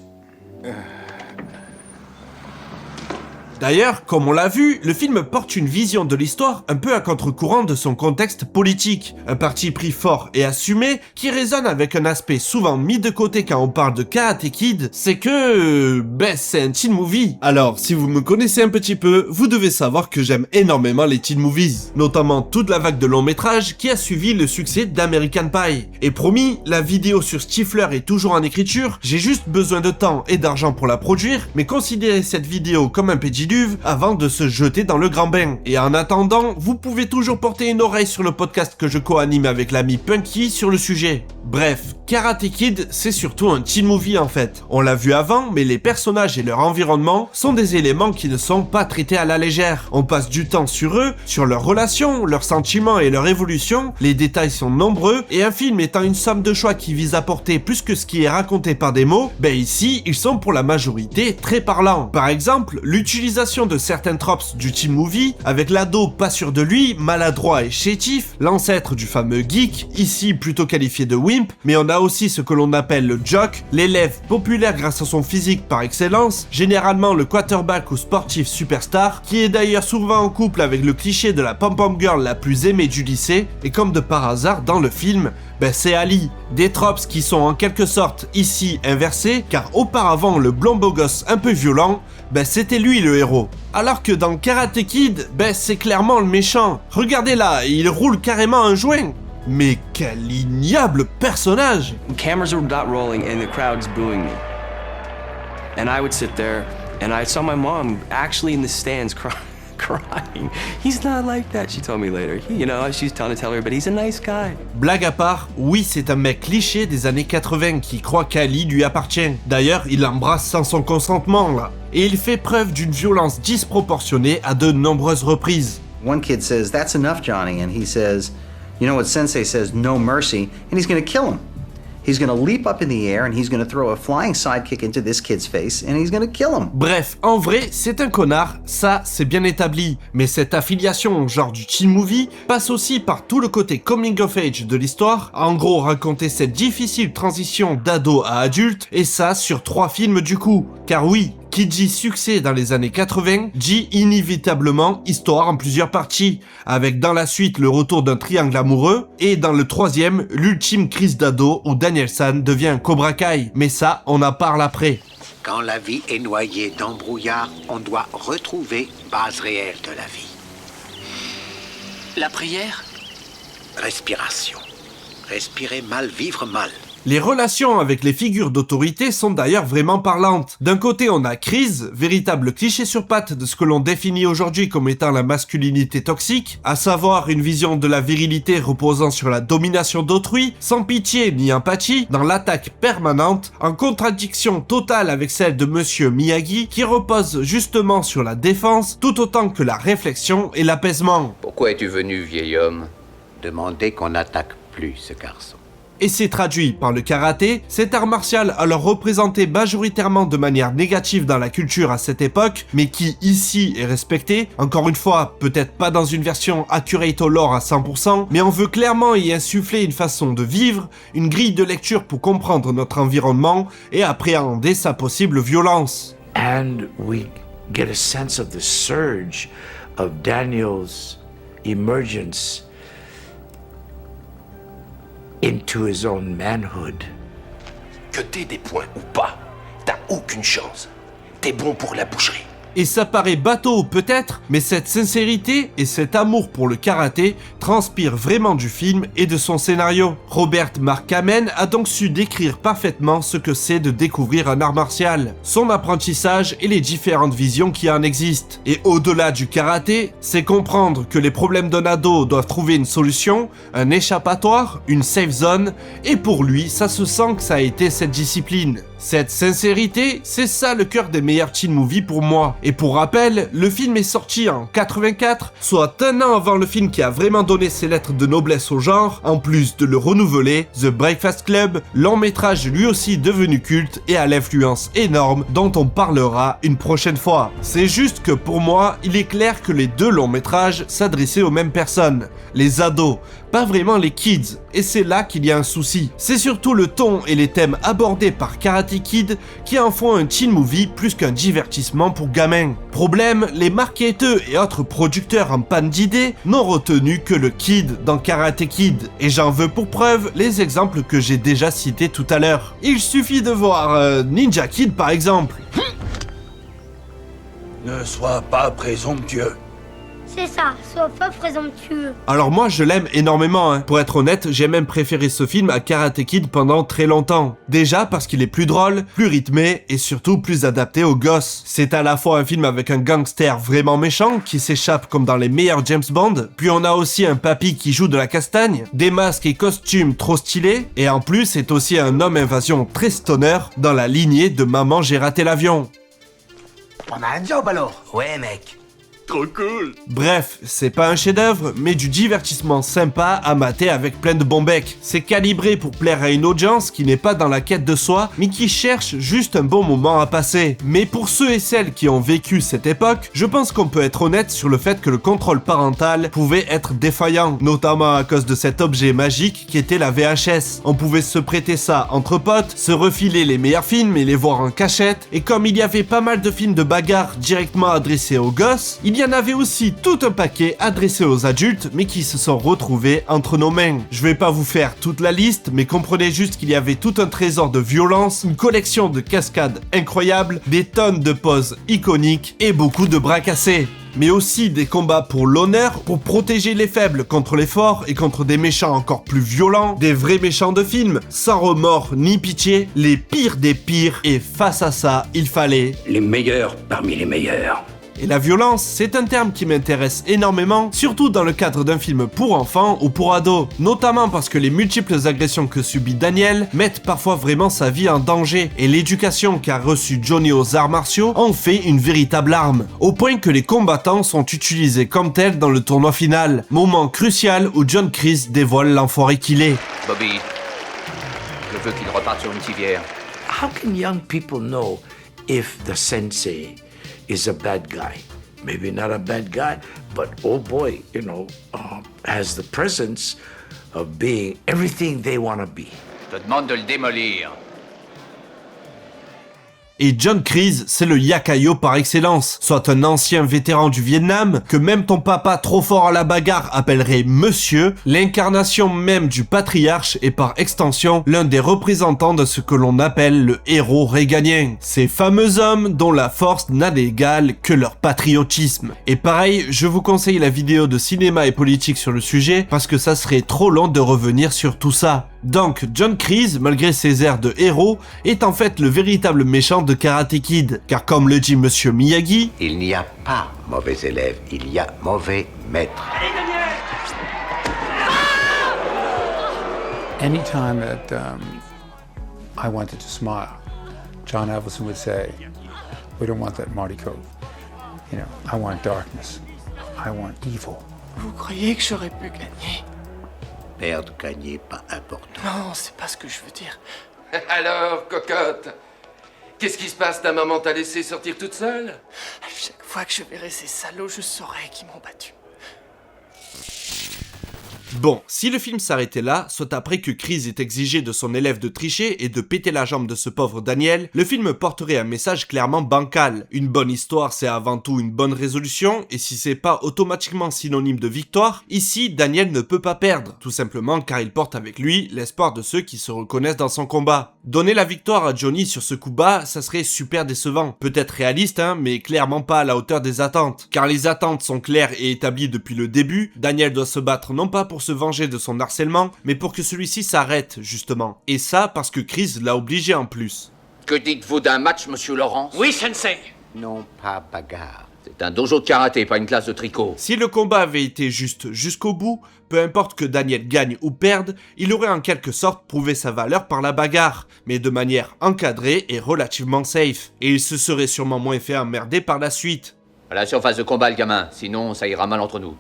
D'ailleurs, comme on l'a vu, le film porte une vision de l'histoire un peu à contre-courant de son contexte politique. Un parti pris fort et assumé qui résonne avec un aspect souvent mis de côté quand on parle de Karate Kid, c'est que... c'est un teen movie. Alors, si vous me connaissez un petit peu, vous devez savoir que j'aime énormément les teen movies, notamment toute la vague de longs métrages qui a suivi le succès d'American Pie. Et promis, la vidéo sur Stifler est toujours en écriture, j'ai juste besoin de temps et d'argent pour la produire, mais considérez cette vidéo comme un pédiluve avant de se jeter dans le grand bain. Et en attendant, vous pouvez toujours porter une oreille sur le podcast que je co-anime avec l'ami Punky sur le sujet. Bref, Karate Kid, c'est surtout un teen movie en fait. On l'a vu avant, mais les personnages et leur environnement sont des éléments qui ne sont pas traités à la légère. On passe du temps sur eux, sur leurs relations, leurs sentiments et leur évolution, les détails sont nombreux, et un film étant une somme de choix qui vise à porter plus que ce qui est raconté par des mots, ici, ils sont pour la majorité très parlants. Par exemple, l'utilisation de certains tropes du teen movie, avec l'ado pas sûr de lui, maladroit et chétif, l'ancêtre du fameux geek, ici plutôt qualifié de wimp, mais on a aussi ce que l'on appelle le jock, l'élève populaire grâce à son physique par excellence, généralement le quarterback ou sportif superstar, qui est d'ailleurs souvent en couple avec le cliché de la pom-pom girl la plus aimée du lycée, et comme de par hasard dans le film, c'est Ali. Des tropes qui sont en quelque sorte ici inversés, car auparavant le blond beau gosse un peu violent, c'était lui le héros. Alors que dans Karate Kid, c'est clairement le méchant. Regardez là, il roule carrément un joint. Mais quel ignoble personnage! Cameras were not rolling and the crowd's booing me. And I would sit there And I saw my mom actually in the stands crying. He's not like that, she told me later. She's trying to tell her, but he's a nice guy. Blague à part, oui, c'est un mec cliché des années 80 qui croit qu'Ali lui appartient. D'ailleurs, il l'embrasse sans son consentement, là. Et il fait preuve d'une violence disproportionnée à de nombreuses reprises. One kid says, "That's enough, Johnny," and he says, "You know what Sensei says, no mercy," and he's going to kill him. He's going to leap up in the air and he's going to throw a flying sidekick into this kid's face and he's going to kill him. Bref, en vrai, c'est un connard, ça c'est bien établi. Mais cette affiliation au genre du teen movie passe aussi par tout le côté coming of age de l'histoire, en gros raconter cette difficile transition d'ado à adulte, et ça sur 3 films du coup. Car oui, qui dit succès dans les années 80, dit inévitablement histoire en plusieurs parties, avec dans la suite le retour d'un triangle amoureux, et dans le 3e, l'ultime crise d'ado où Daniel San devient un Cobra Kai. Mais ça, on en parle après. Quand la vie est noyée dans brouillard, on doit retrouver base réelle de la vie. La prière? Respiration. Respirer mal, vivre mal. Les relations avec les figures d'autorité sont d'ailleurs vraiment parlantes. D'un côté, on a Chris, véritable cliché sur pattes de ce que l'on définit aujourd'hui comme étant la masculinité toxique, à savoir une vision de la virilité reposant sur la domination d'autrui, sans pitié ni empathie, dans l'attaque permanente, en contradiction totale avec celle de Monsieur Miyagi, qui repose justement sur la défense, tout autant que la réflexion et l'apaisement. Pourquoi es-tu venu, vieil homme? Demander qu'on n'attaque plus ce garçon. Et c'est traduit par le karaté, cet art martial alors représenté majoritairement de manière négative dans la culture à cette époque, mais qui ici est respecté, encore une fois, peut-être pas dans une version accurate au lore à 100%, mais on veut clairement y insuffler une façon de vivre, une grille de lecture pour comprendre notre environnement et appréhender sa possible violence. And we get a sense of the surge of Daniel's emergence into his own manhood. Que t'aies des points ou pas, t'as aucune chance. T'es bon pour la boucherie. Et ça paraît bateau peut-être, mais cette sincérité et cet amour pour le karaté transpirent vraiment du film et de son scénario. Robert Mark Kamen a donc su décrire parfaitement ce que c'est de découvrir un art martial, son apprentissage et les différentes visions qui en existent. Et au-delà du karaté, c'est comprendre que les problèmes d'un ado doivent trouver une solution, un échappatoire, une safe zone, et pour lui, ça se sent que ça a été cette discipline. Cette sincérité, c'est ça le cœur des meilleurs teen movies pour moi. Et pour rappel, le film est sorti en 84, soit un an avant le film qui a vraiment donné ses lettres de noblesse au genre, en plus de le renouveler, The Breakfast Club, long métrage lui aussi devenu culte et à l'influence énorme dont on parlera une prochaine fois. C'est juste que pour moi, il est clair que les deux longs métrages s'adressaient aux mêmes personnes, les ados, pas vraiment les kids, et c'est là qu'il y a un souci. C'est surtout le ton et les thèmes abordés par Karate Kid qui en font un teen movie plus qu'un divertissement pour gamins. Problème, les marketeurs et autres producteurs en panne d'idées n'ont retenu que le kid dans Karate Kid, et j'en veux pour preuve les exemples que j'ai déjà cités tout à l'heure. Il suffit de voir Ninja Kid par exemple. Ne sois pas présomptueux. C'est ça, sois pas présomptueux. Alors moi je l'aime énormément, hein. Pour être honnête, j'ai même préféré ce film à Karate Kid pendant très longtemps. Déjà parce qu'il est plus drôle, plus rythmé et surtout plus adapté aux gosses. C'est à la fois un film avec un gangster vraiment méchant qui s'échappe comme dans les meilleurs James Bond, puis on a aussi un papy qui joue de la castagne, des masques et costumes trop stylés, et en plus c'est aussi un homme invasion très stoner dans la lignée de Maman j'ai raté l'avion. On a un job alors? Ouais mec. Trop cool. Bref, c'est pas un chef-d'œuvre, mais du divertissement sympa à mater avec plein de bons becs. C'est calibré pour plaire à une audience qui n'est pas dans la quête de soi, mais qui cherche juste un bon moment à passer. Mais pour ceux et celles qui ont vécu cette époque, je pense qu'on peut être honnête sur le fait que le contrôle parental pouvait être défaillant, notamment à cause de cet objet magique qui était la VHS. On pouvait se prêter ça entre potes, se refiler les meilleurs films et les voir en cachette, et comme il y avait pas mal de films de bagarre directement adressés aux gosses, il y en avait aussi tout un paquet adressés aux adultes mais qui se sont retrouvés entre nos mains. Je vais pas vous faire toute la liste, mais comprenez juste qu'il y avait tout un trésor de violence, une collection de cascades incroyables, des tonnes de poses iconiques et beaucoup de bras cassés. mais aussi des combats pour l'honneur, pour protéger les faibles contre les forts et contre des méchants encore plus violents, des vrais méchants de film, sans remords ni pitié, les pires des pires, et face à ça, il fallait les meilleurs parmi les meilleurs. Et la violence, c'est un terme qui m'intéresse énormément, surtout dans le cadre d'un film pour enfants ou pour ados, notamment parce que les multiples agressions que subit Daniel mettent parfois vraiment sa vie en danger, et l'éducation qu'a reçue Johnny aux arts martiaux en fait une véritable arme, au point que les combattants sont utilisés comme tels dans le tournoi final, moment crucial où John Kreese dévoile l'enfoiré qu'il est. Bobby, je veux qu'il reparte sur une civière. How can young people know if the sensei is a bad guy? Maybe not a bad guy, but oh boy, has the presence of being everything they want to be. Je te demande de le démolir. Et John Kreese, c'est le yakayo par excellence, soit un ancien vétéran du Vietnam, que même ton papa trop fort à la bagarre appellerait monsieur, l'incarnation même du patriarche et par extension l'un des représentants de ce que l'on appelle le héros réganien. Ces fameux hommes dont la force n'a d'égal que leur patriotisme. Et pareil, je vous conseille la vidéo de cinéma et politique sur le sujet, parce que ça serait trop long de revenir sur tout ça. Donc, John Kreese, malgré ses airs de héros, est en fait le véritable méchant de Karate Kid, car comme le dit Monsieur Miyagi, il n'y a pas mauvais élève, il y a mauvais maître. Anytime that I wanted to smile, John Avildsen would say, "We don't want that Marty Cove. I want darkness. I want evil." Vous croyez que j'aurais pu gagner? Perdre, gagner, pas important. Non, c'est pas ce que je veux dire. Alors, cocotte, qu'est-ce qui se passe? Ta maman t'a laissé sortir toute seule? À chaque fois que je verrai ces salauds, je saurai qu'ils m'ont battu. Bon, si le film s'arrêtait là, soit après que Kreese ait exigé de son élève de tricher et de péter la jambe de ce pauvre Daniel, le film porterait un message clairement bancal. Une bonne histoire, c'est avant tout une bonne résolution, et si c'est pas automatiquement synonyme de victoire, ici, Daniel ne peut pas perdre, tout simplement car il porte avec lui l'espoir de ceux qui se reconnaissent dans son combat. Donner la victoire à Johnny sur ce coup bas, ça serait super décevant. Peut-être réaliste, mais clairement pas à la hauteur des attentes. Car les attentes sont claires et établies depuis le début, Daniel doit se battre non pas pour se venger de son harcèlement, mais pour que celui-ci s'arrête, justement. Et ça, parce que Kreese l'a obligé en plus. Que dites-vous d'un match, monsieur Laurence? Oui, sensei. Non, pas bagarre. C'est un dojo de karaté, pas une classe de tricot. Si le combat avait été juste jusqu'au bout, peu importe que Daniel gagne ou perde, il aurait en quelque sorte prouvé sa valeur par la bagarre, mais de manière encadrée et relativement safe. Et il se serait sûrement moins fait emmerder par la suite. À la surface de combat, le gamin, sinon ça ira mal entre nous.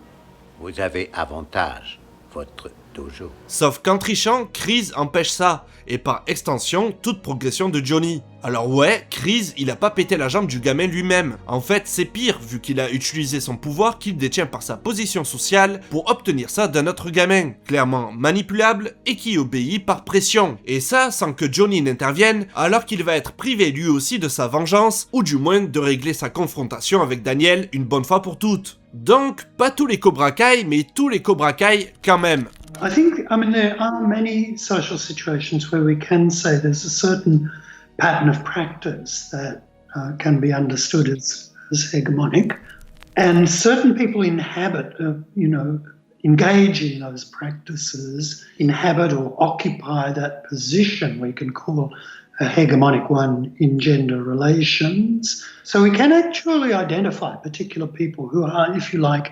Vous avez avantage. Votre dojo. Sauf qu'en trichant, Kreese empêche ça, et par extension, toute progression de Johnny. Alors ouais, Kreese, il a pas pété la jambe du gamin lui-même. En fait, c'est pire, vu qu'il a utilisé son pouvoir qu'il détient par sa position sociale pour obtenir ça d'un autre gamin, clairement manipulable et qui obéit par pression. Et ça, sans que Johnny n'intervienne, alors qu'il va être privé lui aussi de sa vengeance, ou du moins de régler sa confrontation avec Daniel une bonne fois pour toutes. Donc, pas tous les Cobra Kai, mais tous les Cobra Kai quand même. I think, there are many social situations where we can say there's a certain pattern of practice that can be understood as hegemonic. And certain people inhabit, engage in those practices, inhabit or occupy that position we can call a hegemonic one in gender relations. So we can actually identify particular people who are, if you like,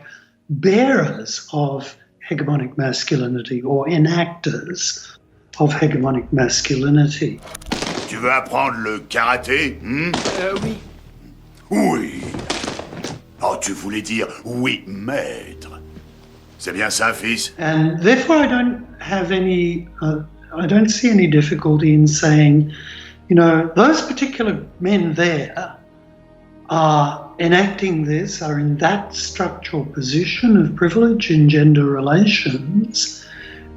bearers of hegemonic masculinity or enactors of hegemonic masculinity. Tu veux apprendre le karaté, Oui. Oui. Oh, tu voulais dire oui, maître. C'est bien ça, fils? And therefore I don't have any, I don't see any difficulty in saying, those particular men there are enacting this, are in that structural position of privilege in gender relations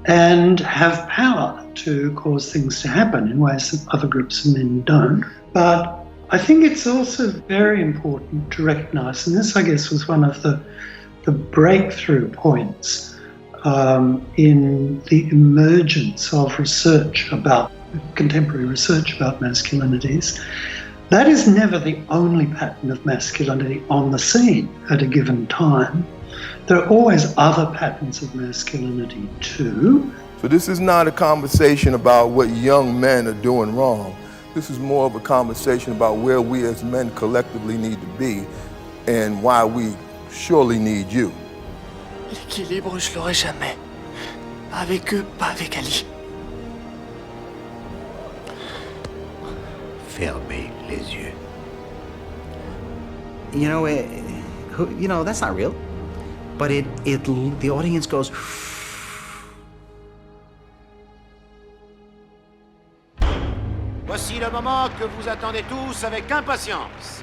and have power to cause things to happen in ways that other groups of men don't. But I think it's also very important to recognize, and this I guess was one of the breakthrough points in the emergence of research about, contemporary research about masculinities, That is never the only pattern of masculinity on the scene at a given time. There are always other patterns of masculinity too. So this is not a conversation about what young men are doing wrong. This is more of a conversation about where we as men collectively need to be and why we surely need you. L'équilibre, je l'aurai jamais. Pas avec eux, pas avec Ali. Fermez les yeux. You know, that's not real. But the audience goes. Voici le moment que vous attendez tous avec impatience.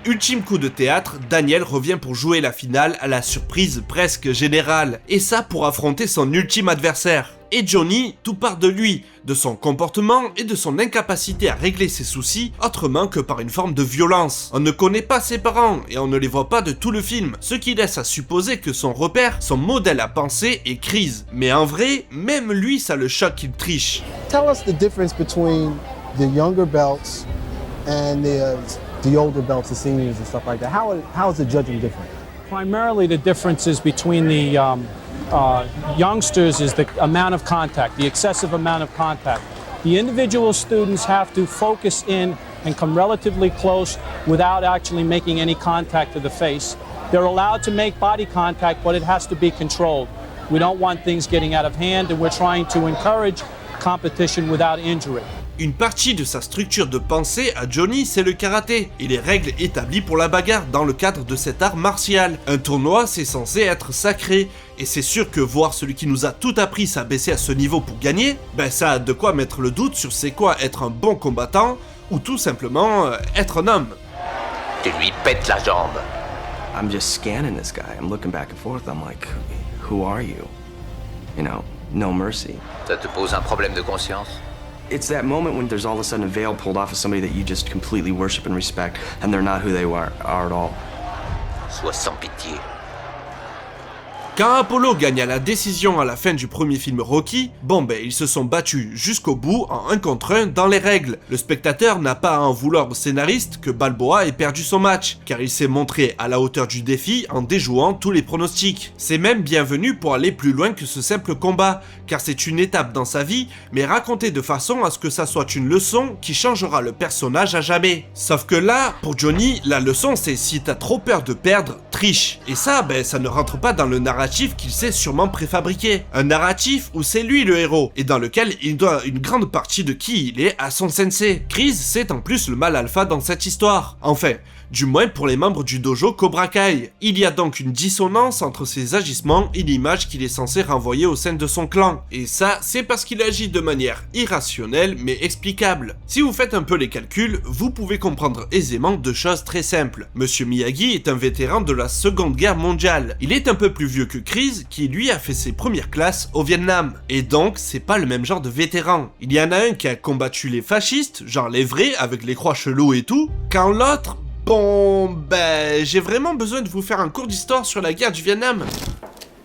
Ultime coup de théâtre, Daniel revient pour jouer la finale à la surprise presque générale, et ça pour affronter son ultime adversaire. Et Johnny, tout part de lui, de son comportement et de son incapacité à régler ses soucis autrement que par une forme de violence. On ne connaît pas ses parents et on ne les voit pas de tout le film, ce qui laisse à supposer que son repère, son modèle à penser est Chris. Mais en vrai, même lui ça le choque qu'il triche. Tell us the difference between the younger belts and the older belts, the seniors and stuff like that. How is the judging different? Primarily, the differences between the youngsters is the amount of contact, the excessive amount of contact. The individual students have to focus in and come relatively close without actually making any contact to the face. They're allowed to make body contact, but it has to be controlled. We don't want things getting out of hand, and we're trying to encourage competition without injury. Une partie de sa structure de pensée à Johnny, c'est le karaté, et les règles établies pour la bagarre dans le cadre de cet art martial. Un tournoi, c'est censé être sacré, et c'est sûr que voir celui qui nous a tout appris s'abaisser à ce niveau pour gagner, ben ça a de quoi mettre le doute sur c'est quoi être un bon combattant, ou tout simplement être un homme. Tu lui pètes la jambe. I'm just scanning this guy. I'm looking back and forth. I'm like, who are you? You know, no mercy. Ça te pose un problème de conscience? It's that moment when there's all of a sudden a veil pulled off of somebody that you just completely worship and respect, and they're not who they are at all. Sois sans pitié. Quand Apollo gagne à la décision à la fin du premier film Rocky, bon ben ils se sont battus jusqu'au bout en 1 contre 1 dans les règles. Le spectateur n'a pas à en vouloir au scénariste que Balboa ait perdu son match, car il s'est montré à la hauteur du défi en déjouant tous les pronostics. C'est même bienvenu pour aller plus loin que ce simple combat, car c'est une étape dans sa vie, mais racontée de façon à ce que ça soit une leçon qui changera le personnage à jamais. Sauf que là, pour Johnny, la leçon c'est si t'as trop peur de perdre, triche. Et ça, ben ça ne rentre pas dans le narratif qu'il s'est sûrement préfabriqué. Un narratif où c'est lui le héros, et dans lequel il doit une grande partie de qui il est à son sensei. Chris, c'est en plus le mâle alpha dans cette histoire. Enfin, du moins pour les membres du dojo Cobra Kai. Il y a donc une dissonance entre ses agissements et l'image qu'il est censé renvoyer au sein de son clan. Et ça, c'est parce qu'il agit de manière irrationnelle mais explicable. Si vous faites un peu les calculs, vous pouvez comprendre aisément 2 choses très simples. Monsieur Miyagi est un vétéran de la Seconde Guerre mondiale. Il est un peu plus vieux que Chris, qui lui a fait ses premières classes au Vietnam. Et donc, c'est pas le même genre de vétéran. Il y en a un qui a combattu les fascistes, genre les vrais, avec les croix cheloues et tout, quand l'autre... Bon, ben, j'ai vraiment besoin de vous faire un cours d'histoire sur la guerre du Vietnam.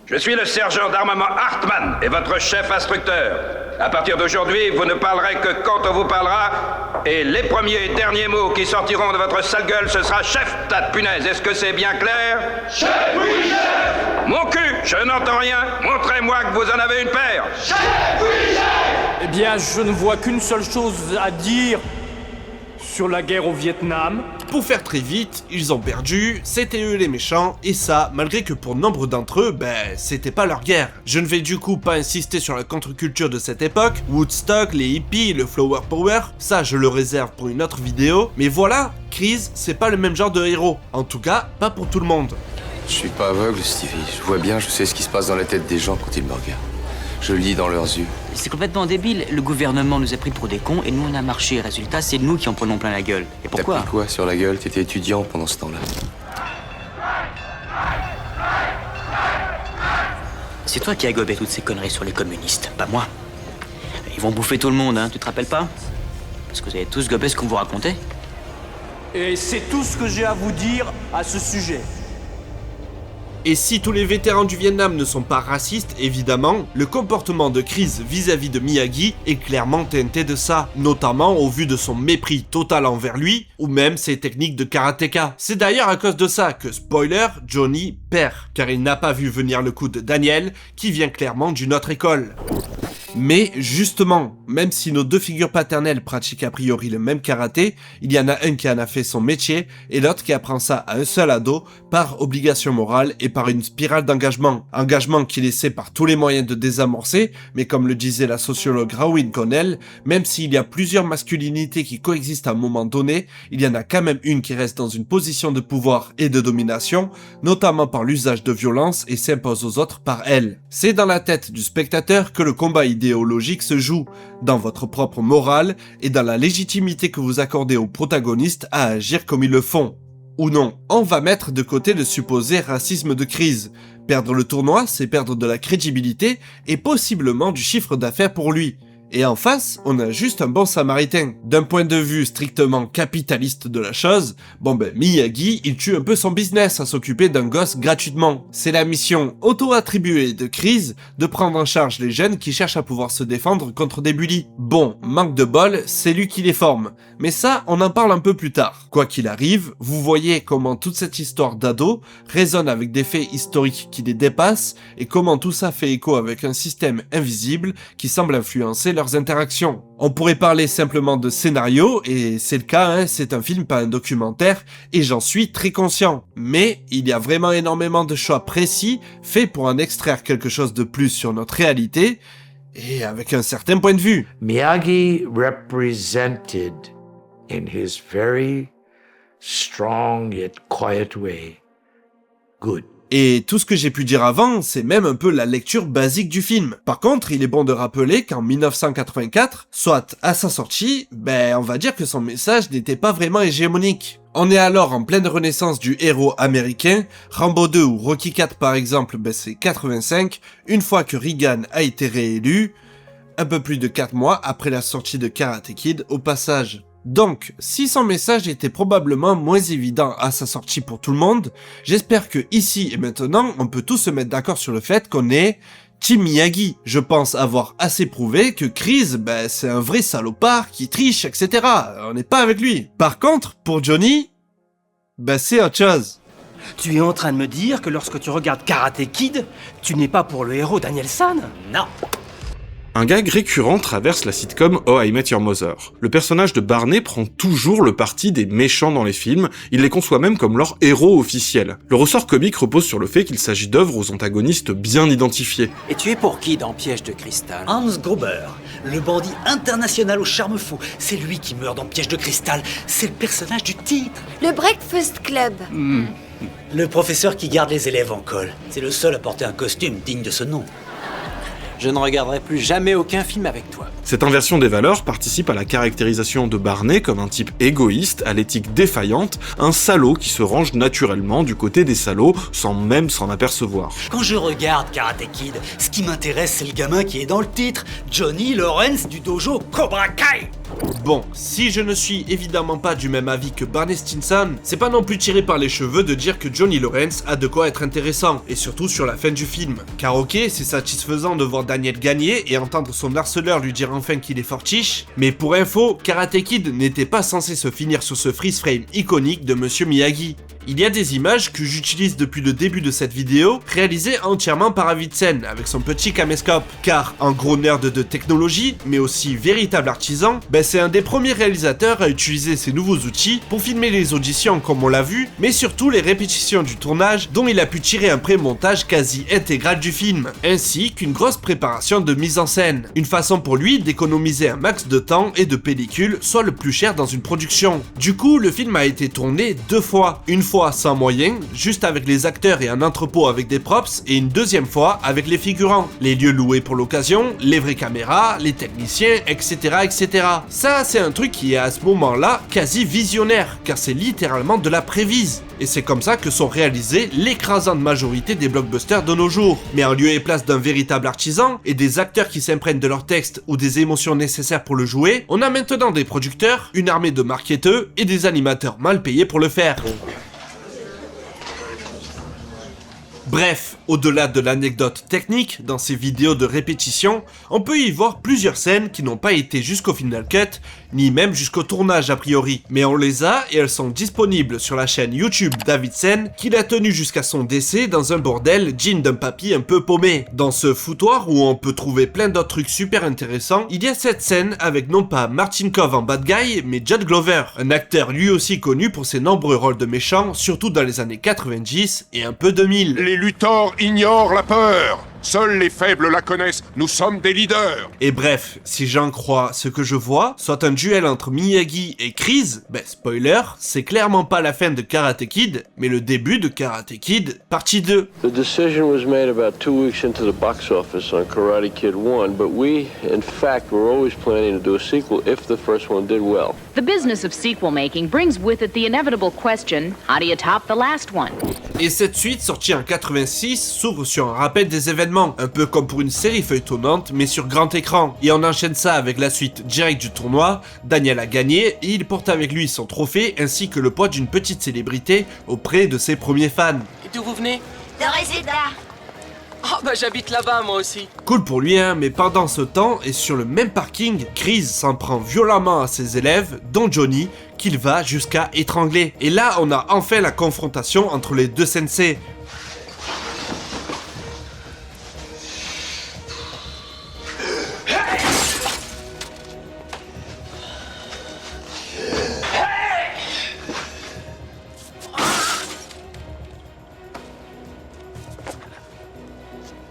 Je suis le sergent d'armement Hartmann et votre chef instructeur. À partir d'aujourd'hui, vous ne parlerez que quand on vous parlera, et les premiers et derniers mots qui sortiront de votre sale gueule, ce sera chef, tas de punaise. Est-ce que c'est bien clair? Chef, oui, chef! Mon cul, je n'entends rien. Montrez-moi que vous en avez une paire. Chef, oui, chef! Eh bien, je ne vois qu'une seule chose à dire sur la guerre au Vietnam. Pour faire très vite, ils ont perdu, c'était eux les méchants, et ça, malgré que pour nombre d'entre eux, ben, c'était pas leur guerre. Je ne vais du coup pas insister sur la contre-culture de cette époque, Woodstock, les hippies, le flower power, ça je le réserve pour une autre vidéo, mais voilà, Chris, c'est pas le même genre de héros, en tout cas, pas pour tout le monde. Je suis pas aveugle, Stevie, je vois bien, je sais ce qui se passe dans la tête des gens quand ils me regardent. Je le lis dans leurs yeux. C'est complètement débile. Le gouvernement nous a pris pour des cons et nous on a marché. Résultat, c'est nous qui en prenons plein la gueule. Et pourquoi? T'as pris quoi sur la gueule? T'étais étudiant pendant ce temps-là. C'est toi qui as gobé toutes ces conneries sur les communistes, pas moi. Ils vont bouffer tout le monde, hein, tu te rappelles pas? Parce que vous avez tous gobé ce qu'on vous racontait. Et c'est tout ce que j'ai à vous dire à ce sujet. Et si tous les vétérans du Vietnam ne sont pas racistes, évidemment, le comportement de Chris vis-à-vis de Miyagi est clairement teinté de ça, notamment au vu de son mépris total envers lui, ou même ses techniques de karatéka. C'est d'ailleurs à cause de ça que, spoiler, Johnny perd, car il n'a pas vu venir le coup de Daniel, qui vient clairement d'une autre école. Mais justement, même si nos deux figures paternelles pratiquent a priori le même karaté, il y en a un qui en a fait son métier et l'autre qui apprend ça à un seul ado par obligation morale et par une spirale d'engagement. Engagement qu'il essaie par tous les moyens de désamorcer, mais comme le disait la sociologue Rowan Connell, même s'il y a plusieurs masculinités qui coexistent à un moment donné, il y en a quand même une qui reste dans une position de pouvoir et de domination, notamment par l'usage de violence et s'impose aux autres par elle. C'est dans la tête du spectateur que le combat idéologique se joue, dans votre propre morale et dans la légitimité que vous accordez aux protagonistes à agir comme ils le font. Ou non, on va mettre de côté le supposé racisme de Chris. Perdre le tournoi, c'est perdre de la crédibilité et possiblement du chiffre d'affaires pour lui. Et en face, on a juste un bon samaritain. D'un point de vue strictement capitaliste de la chose, Miyagi, il tue un peu son business à s'occuper d'un gosse gratuitement. C'est la mission auto-attribuée de Chris de prendre en charge les jeunes qui cherchent à pouvoir se défendre contre des bullies. Bon, manque de bol, c'est lui qui les forme. Mais ça, on en parle un peu plus tard. Quoi qu'il arrive, vous voyez comment toute cette histoire d'ado résonne avec des faits historiques qui les dépassent et comment tout ça fait écho avec un système invisible qui semble influencer leurs interactions. On pourrait parler simplement de scénario, et c'est le cas, c'est un film, pas un documentaire, et j'en suis très conscient. Mais il y a vraiment énormément de choix précis faits pour en extraire quelque chose de plus sur notre réalité, et avec un certain point de vue. Miyagi represented, in his very strong yet quiet way, good. Et tout ce que j'ai pu dire avant, c'est même un peu la lecture basique du film. Par contre, il est bon de rappeler qu'en 1984, soit à sa sortie, on va dire que son message n'était pas vraiment hégémonique. On est alors en pleine renaissance du héros américain, Rambo 2 ou Rocky 4 par exemple, c'est 85, une fois que Reagan a été réélu, un peu plus de 4 mois après la sortie de Karate Kid au passage. Donc, si son message était probablement moins évident à sa sortie pour tout le monde, j'espère que ici et maintenant, on peut tous se mettre d'accord sur le fait qu'on est Team Miyagi. Je pense avoir assez prouvé que Chris, c'est un vrai salopard qui triche, etc. On n'est pas avec lui. Par contre, pour Johnny, c'est autre chose. Tu es en train de me dire que lorsque tu regardes Karate Kid, tu n'es pas pour le héros Daniel San? Non. Un gag récurrent traverse la sitcom Oh, I Met Your Mother. Le personnage de Barney prend toujours le parti des méchants dans les films, il les conçoit même comme leurs héros officiels. Le ressort comique repose sur le fait qu'il s'agit d'œuvres aux antagonistes bien identifiés. Et tu es pour qui dans Piège de cristal? Hans Gruber, le bandit international au charme fou. C'est lui qui meurt dans Piège de cristal. C'est le personnage du titre. Le Breakfast Club. Le professeur qui garde les élèves en col. C'est le seul à porter un costume digne de ce nom. Je ne regarderai plus jamais aucun film avec toi. Cette inversion des valeurs participe à la caractérisation de Barney comme un type égoïste, à l'éthique défaillante, un salaud qui se range naturellement du côté des salauds sans même s'en apercevoir. Quand je regarde Karate Kid, ce qui m'intéresse c'est le gamin qui est dans le titre, Johnny Lawrence du dojo Cobra Kai. Bon, si je ne suis évidemment pas du même avis que Barney Stinson, c'est pas non plus tiré par les cheveux de dire que Johnny Lawrence a de quoi être intéressant, et surtout sur la fin du film. Car ok, c'est satisfaisant de voir Daniel gagner et entendre son harceleur lui dire enfin qu'il est fortiche, mais pour info, Karate Kid n'était pas censé se finir sur ce freeze frame iconique de Monsieur Miyagi. Il y a des images que j'utilise depuis le début de cette vidéo, réalisées entièrement par Avicenne, avec son petit caméscope. Car, en gros nerd de technologie, mais aussi véritable artisan, c'est un des premiers réalisateurs à utiliser ces nouveaux outils pour filmer les auditions comme on l'a vu, mais surtout les répétitions du tournage dont il a pu tirer un pré-montage quasi intégral du film, ainsi qu'une grosse préparation de mise en scène. Une façon pour lui d'économiser un max de temps et de pellicule, soit le plus cher dans une production. Du coup, le film a été tourné 2 fois. Une fois sans moyens, juste avec les acteurs et un entrepôt avec des props, et une deuxième fois avec les figurants, les lieux loués pour l'occasion, les vraies caméras, les techniciens, etc. etc. Ça, c'est un truc qui est à ce moment-là quasi visionnaire, car c'est littéralement de la prévise. Et c'est comme ça que sont réalisés l'écrasante majorité des blockbusters de nos jours. Mais en lieu et place d'un véritable artisan, et des acteurs qui s'imprègnent de leur texte ou des émotions nécessaires pour le jouer, on a maintenant des producteurs, une armée de marketeurs et des animateurs mal payés pour le faire. Bref, au-delà de l'anecdote technique, dans ces vidéos de répétition, on peut y voir plusieurs scènes qui n'ont pas été jusqu'au Final Cut, ni même jusqu'au tournage a priori, mais on les a et elles sont disponibles sur la chaîne YouTube Davidson, qu'il a tenu jusqu'à son décès dans un bordel digne d'un papy un peu paumé. Dans ce foutoir où on peut trouver plein d'autres trucs super intéressants, il y a cette scène avec non pas Martin Kove en bad guy, mais Judd Glover, un acteur lui aussi connu pour ses nombreux rôles de méchants, surtout dans les années 90 et un peu 2000. Les lutteurs ignorent la peur. Seuls les faibles la connaissent, nous sommes des leaders. Et bref, si j'en crois ce que je vois, soit un duel entre Miyagi et Kreese, ben spoiler, c'est clairement pas la fin de Karate Kid, mais le début de Karate Kid partie 2. The decision was made about 2 weeks into the box office on Karate Kid 1, but we, in fact, were always planning to do a sequel if the first one did well. The business of sequel making brings with it the inevitable question, how do you top the last one? Et cette suite, sortie en 86, s'ouvre sur un rappel des événements, un peu comme pour une série feuilletonnante, mais sur grand écran. Et on enchaîne ça avec la suite directe du tournoi. Daniel a gagné, et il porte avec lui son trophée, ainsi que le poids d'une petite célébrité auprès de ses premiers fans. Et d'où vous venez? De Reseda. Oh bah j'habite là-bas moi aussi. Cool pour lui hein, mais pendant ce temps, et sur le même parking, Kreese s'en prend violemment à ses élèves, dont Johnny, qu'il va jusqu'à étrangler. Et là, on a enfin la confrontation entre les deux sensei.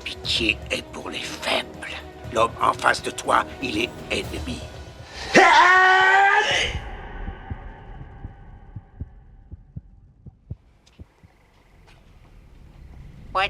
Pitié est pour les faibles. L'homme en face de toi, il est ennemi. What?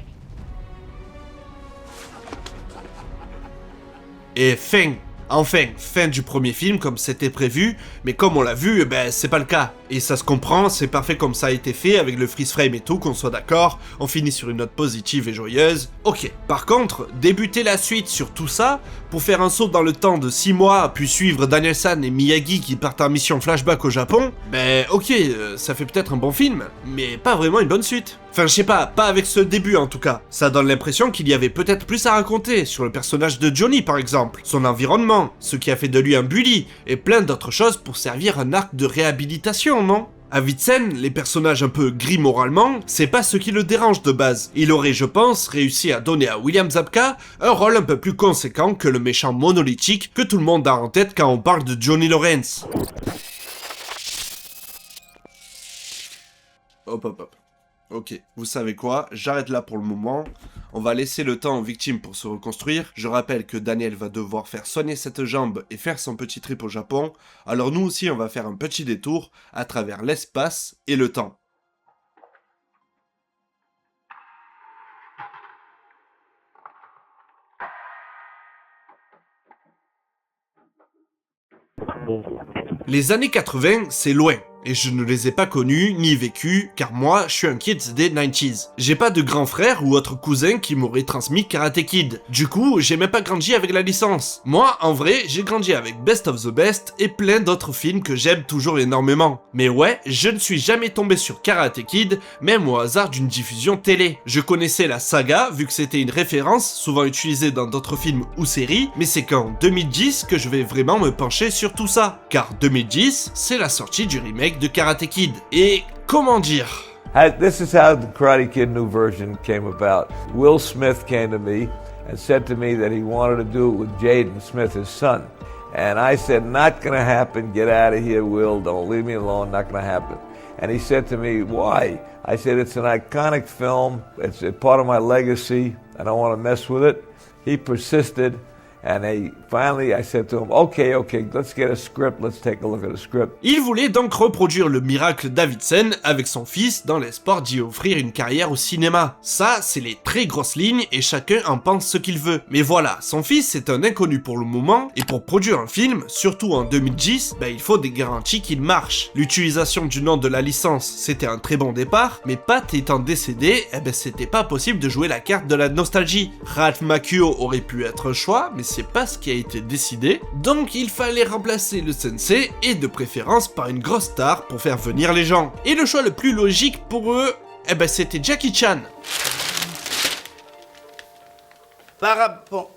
Et fin. Enfin, fin du premier film comme c'était prévu, mais comme on l'a vu, ben c'est pas le cas. Et ça se comprend, c'est parfait comme ça a été fait, avec le freeze frame et tout, qu'on soit d'accord, on finit sur une note positive et joyeuse. Ok. Par contre, débuter la suite sur tout ça, pour faire un saut dans le temps de 6 mois, puis suivre Daniel-san et Miyagi qui partent en mission flashback au Japon, ben ok, ça fait peut-être un bon film, mais pas vraiment une bonne suite. Enfin, je sais pas avec ce début en tout cas. Ça donne l'impression qu'il y avait peut-être plus à raconter sur le personnage de Johnny par exemple, son environnement, ce qui a fait de lui un bully, et plein d'autres choses pour servir un arc de réhabilitation, non ? À Vitzen, les personnages un peu gris moralement, c'est pas ce qui le dérange de base. Il aurait, je pense, réussi à donner à William Zabka un rôle un peu plus conséquent que le méchant monolithique que tout le monde a en tête quand on parle de Johnny Lawrence. Hop. Ok, vous savez quoi, j'arrête là pour le moment. On va laisser le temps aux victimes pour se reconstruire. Je rappelle que Daniel va devoir faire soigner cette jambe et faire son petit trip au Japon. Alors nous aussi, on va faire un petit détour à travers l'espace et le temps. Les années 80, c'est loin. Et je ne les ai pas connus, ni vécus, car moi, je suis un kid des 90s. J'ai pas de grand frère ou autre cousin qui m'aurait transmis Karate Kid. Du coup, j'ai même pas grandi avec la licence. Moi, en vrai, j'ai grandi avec Best of the Best et plein d'autres films que j'aime toujours énormément. Mais ouais, je ne suis jamais tombé sur Karate Kid, même au hasard d'une diffusion télé. Je connaissais la saga, vu que c'était une référence, souvent utilisée dans d'autres films ou séries, mais c'est qu'en 2010 que je vais vraiment me pencher sur tout ça. Car 2010, c'est la sortie du remake de Karate Kid. Et comment dire? This is how the Karate Kid new version came about. Will Smith came to me and said to me that he wanted to do it with Jaden Smith, his son. And I said, not gonna happen, get out of here, Will, don't leave me alone, not gonna happen. And he said to me, why? I said, it's an iconic film, it's a part of my legacy, I don't want to mess with it. He persisted. And finally, I said to him, okay, let's get a script, let's take a look at a script. Il voulait donc reproduire le miracle Davidson avec son fils dans l'espoir d'y offrir une carrière au cinéma. Ça, c'est les très grosses lignes et chacun en pense ce qu'il veut. Mais voilà, son fils est un inconnu pour le moment et pour produire un film, surtout en 2010, il faut des garanties qu'il marche. L'utilisation du nom de la licence, c'était un très bon départ, mais Pat étant décédé, c'était pas possible de jouer la carte de la nostalgie. Ralph Macchio aurait pu être un choix, mais c'est pas ce qui a été décidé, donc il fallait remplacer le sensei, et de préférence par une grosse star pour faire venir les gens. Et le choix le plus logique pour eux, c'était Jackie Chan. Parabole.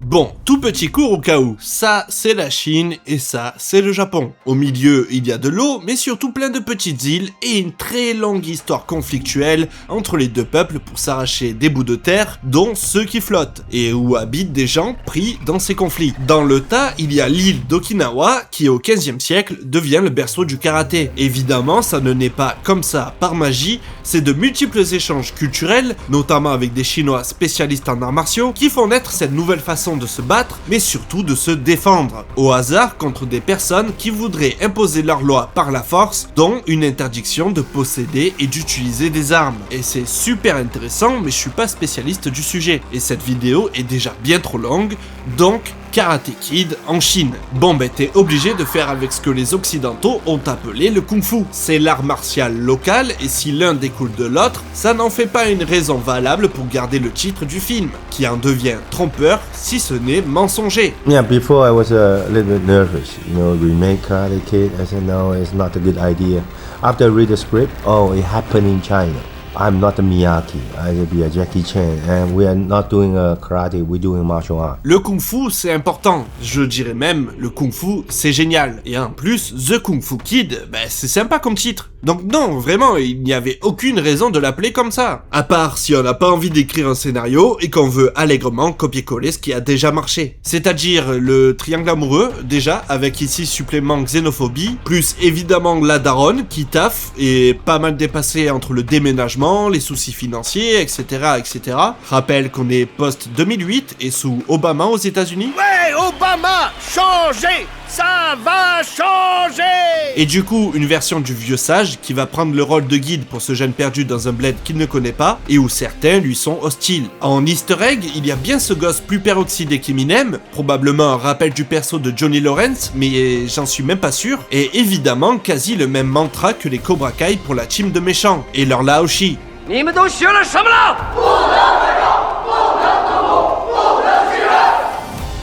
Bon, tout petit cours au cas où, ça c'est la Chine et ça c'est le Japon. Au milieu il y a de l'eau, mais surtout plein de petites îles et une très longue histoire conflictuelle entre les deux peuples pour s'arracher des bouts de terre, dont ceux qui flottent, et où habitent des gens pris dans ces conflits. Dans le tas, il y a l'île d'Okinawa qui au XVe siècle devient le berceau du karaté. Évidemment, ça ne naît pas comme ça par magie, c'est de multiples échanges culturels, notamment avec des Chinois spécialistes en arts martiaux, qui font naître cette nouvelle façon de se battre, mais surtout de se défendre, au hasard contre des personnes qui voudraient imposer leurs lois par la force, dont une interdiction de posséder et d'utiliser des armes. Et c'est super intéressant, mais je suis pas spécialiste du sujet, et cette vidéo est déjà bien trop longue, donc Karate Kid en Chine. Bon ben t'es obligé de faire avec ce que les occidentaux ont appelé le kung-fu. C'est l'art martial local et si l'un découle de l'autre, ça n'en fait pas une raison valable pour garder le titre du film, qui en devient trompeur si ce n'est mensonger. Yeah, before I was a little bit nervous. Remake Karate Kid. I said no, it's not a good idea. After I read the script, oh, it happened in China. I'm not a Miyagi, I will be a Jackie Chan, and we are not doing karate, we're doing martial art. Le kung-fu c'est important, je dirais même le kung-fu c'est génial, et en plus The Kung Fu Kid, c'est sympa comme titre. Donc non, vraiment, il n'y avait aucune raison de l'appeler comme ça. À part si on n'a pas envie d'écrire un scénario et qu'on veut allègrement copier-coller ce qui a déjà marché. C'est-à-dire le triangle amoureux, déjà, avec ici supplément xénophobie, plus évidemment la daronne qui taffe et pas mal dépassé entre le déménagement, les soucis financiers, etc. etc. Rappelle qu'on est post-2008 et sous Obama aux États-Unis. Ouais, Obama, changez! Ça va changer! Et du coup, une version du vieux sage qui va prendre le rôle de guide pour ce jeune perdu dans un bled qu'il ne connaît pas et où certains lui sont hostiles. En easter egg, il y a bien ce gosse plus peroxydé qu'Eminem, probablement un rappel du perso de Johnny Lawrence, mais j'en suis même pas sûr, et évidemment quasi le même mantra que les Cobra Kai pour la team de méchants, et leur Laoshi.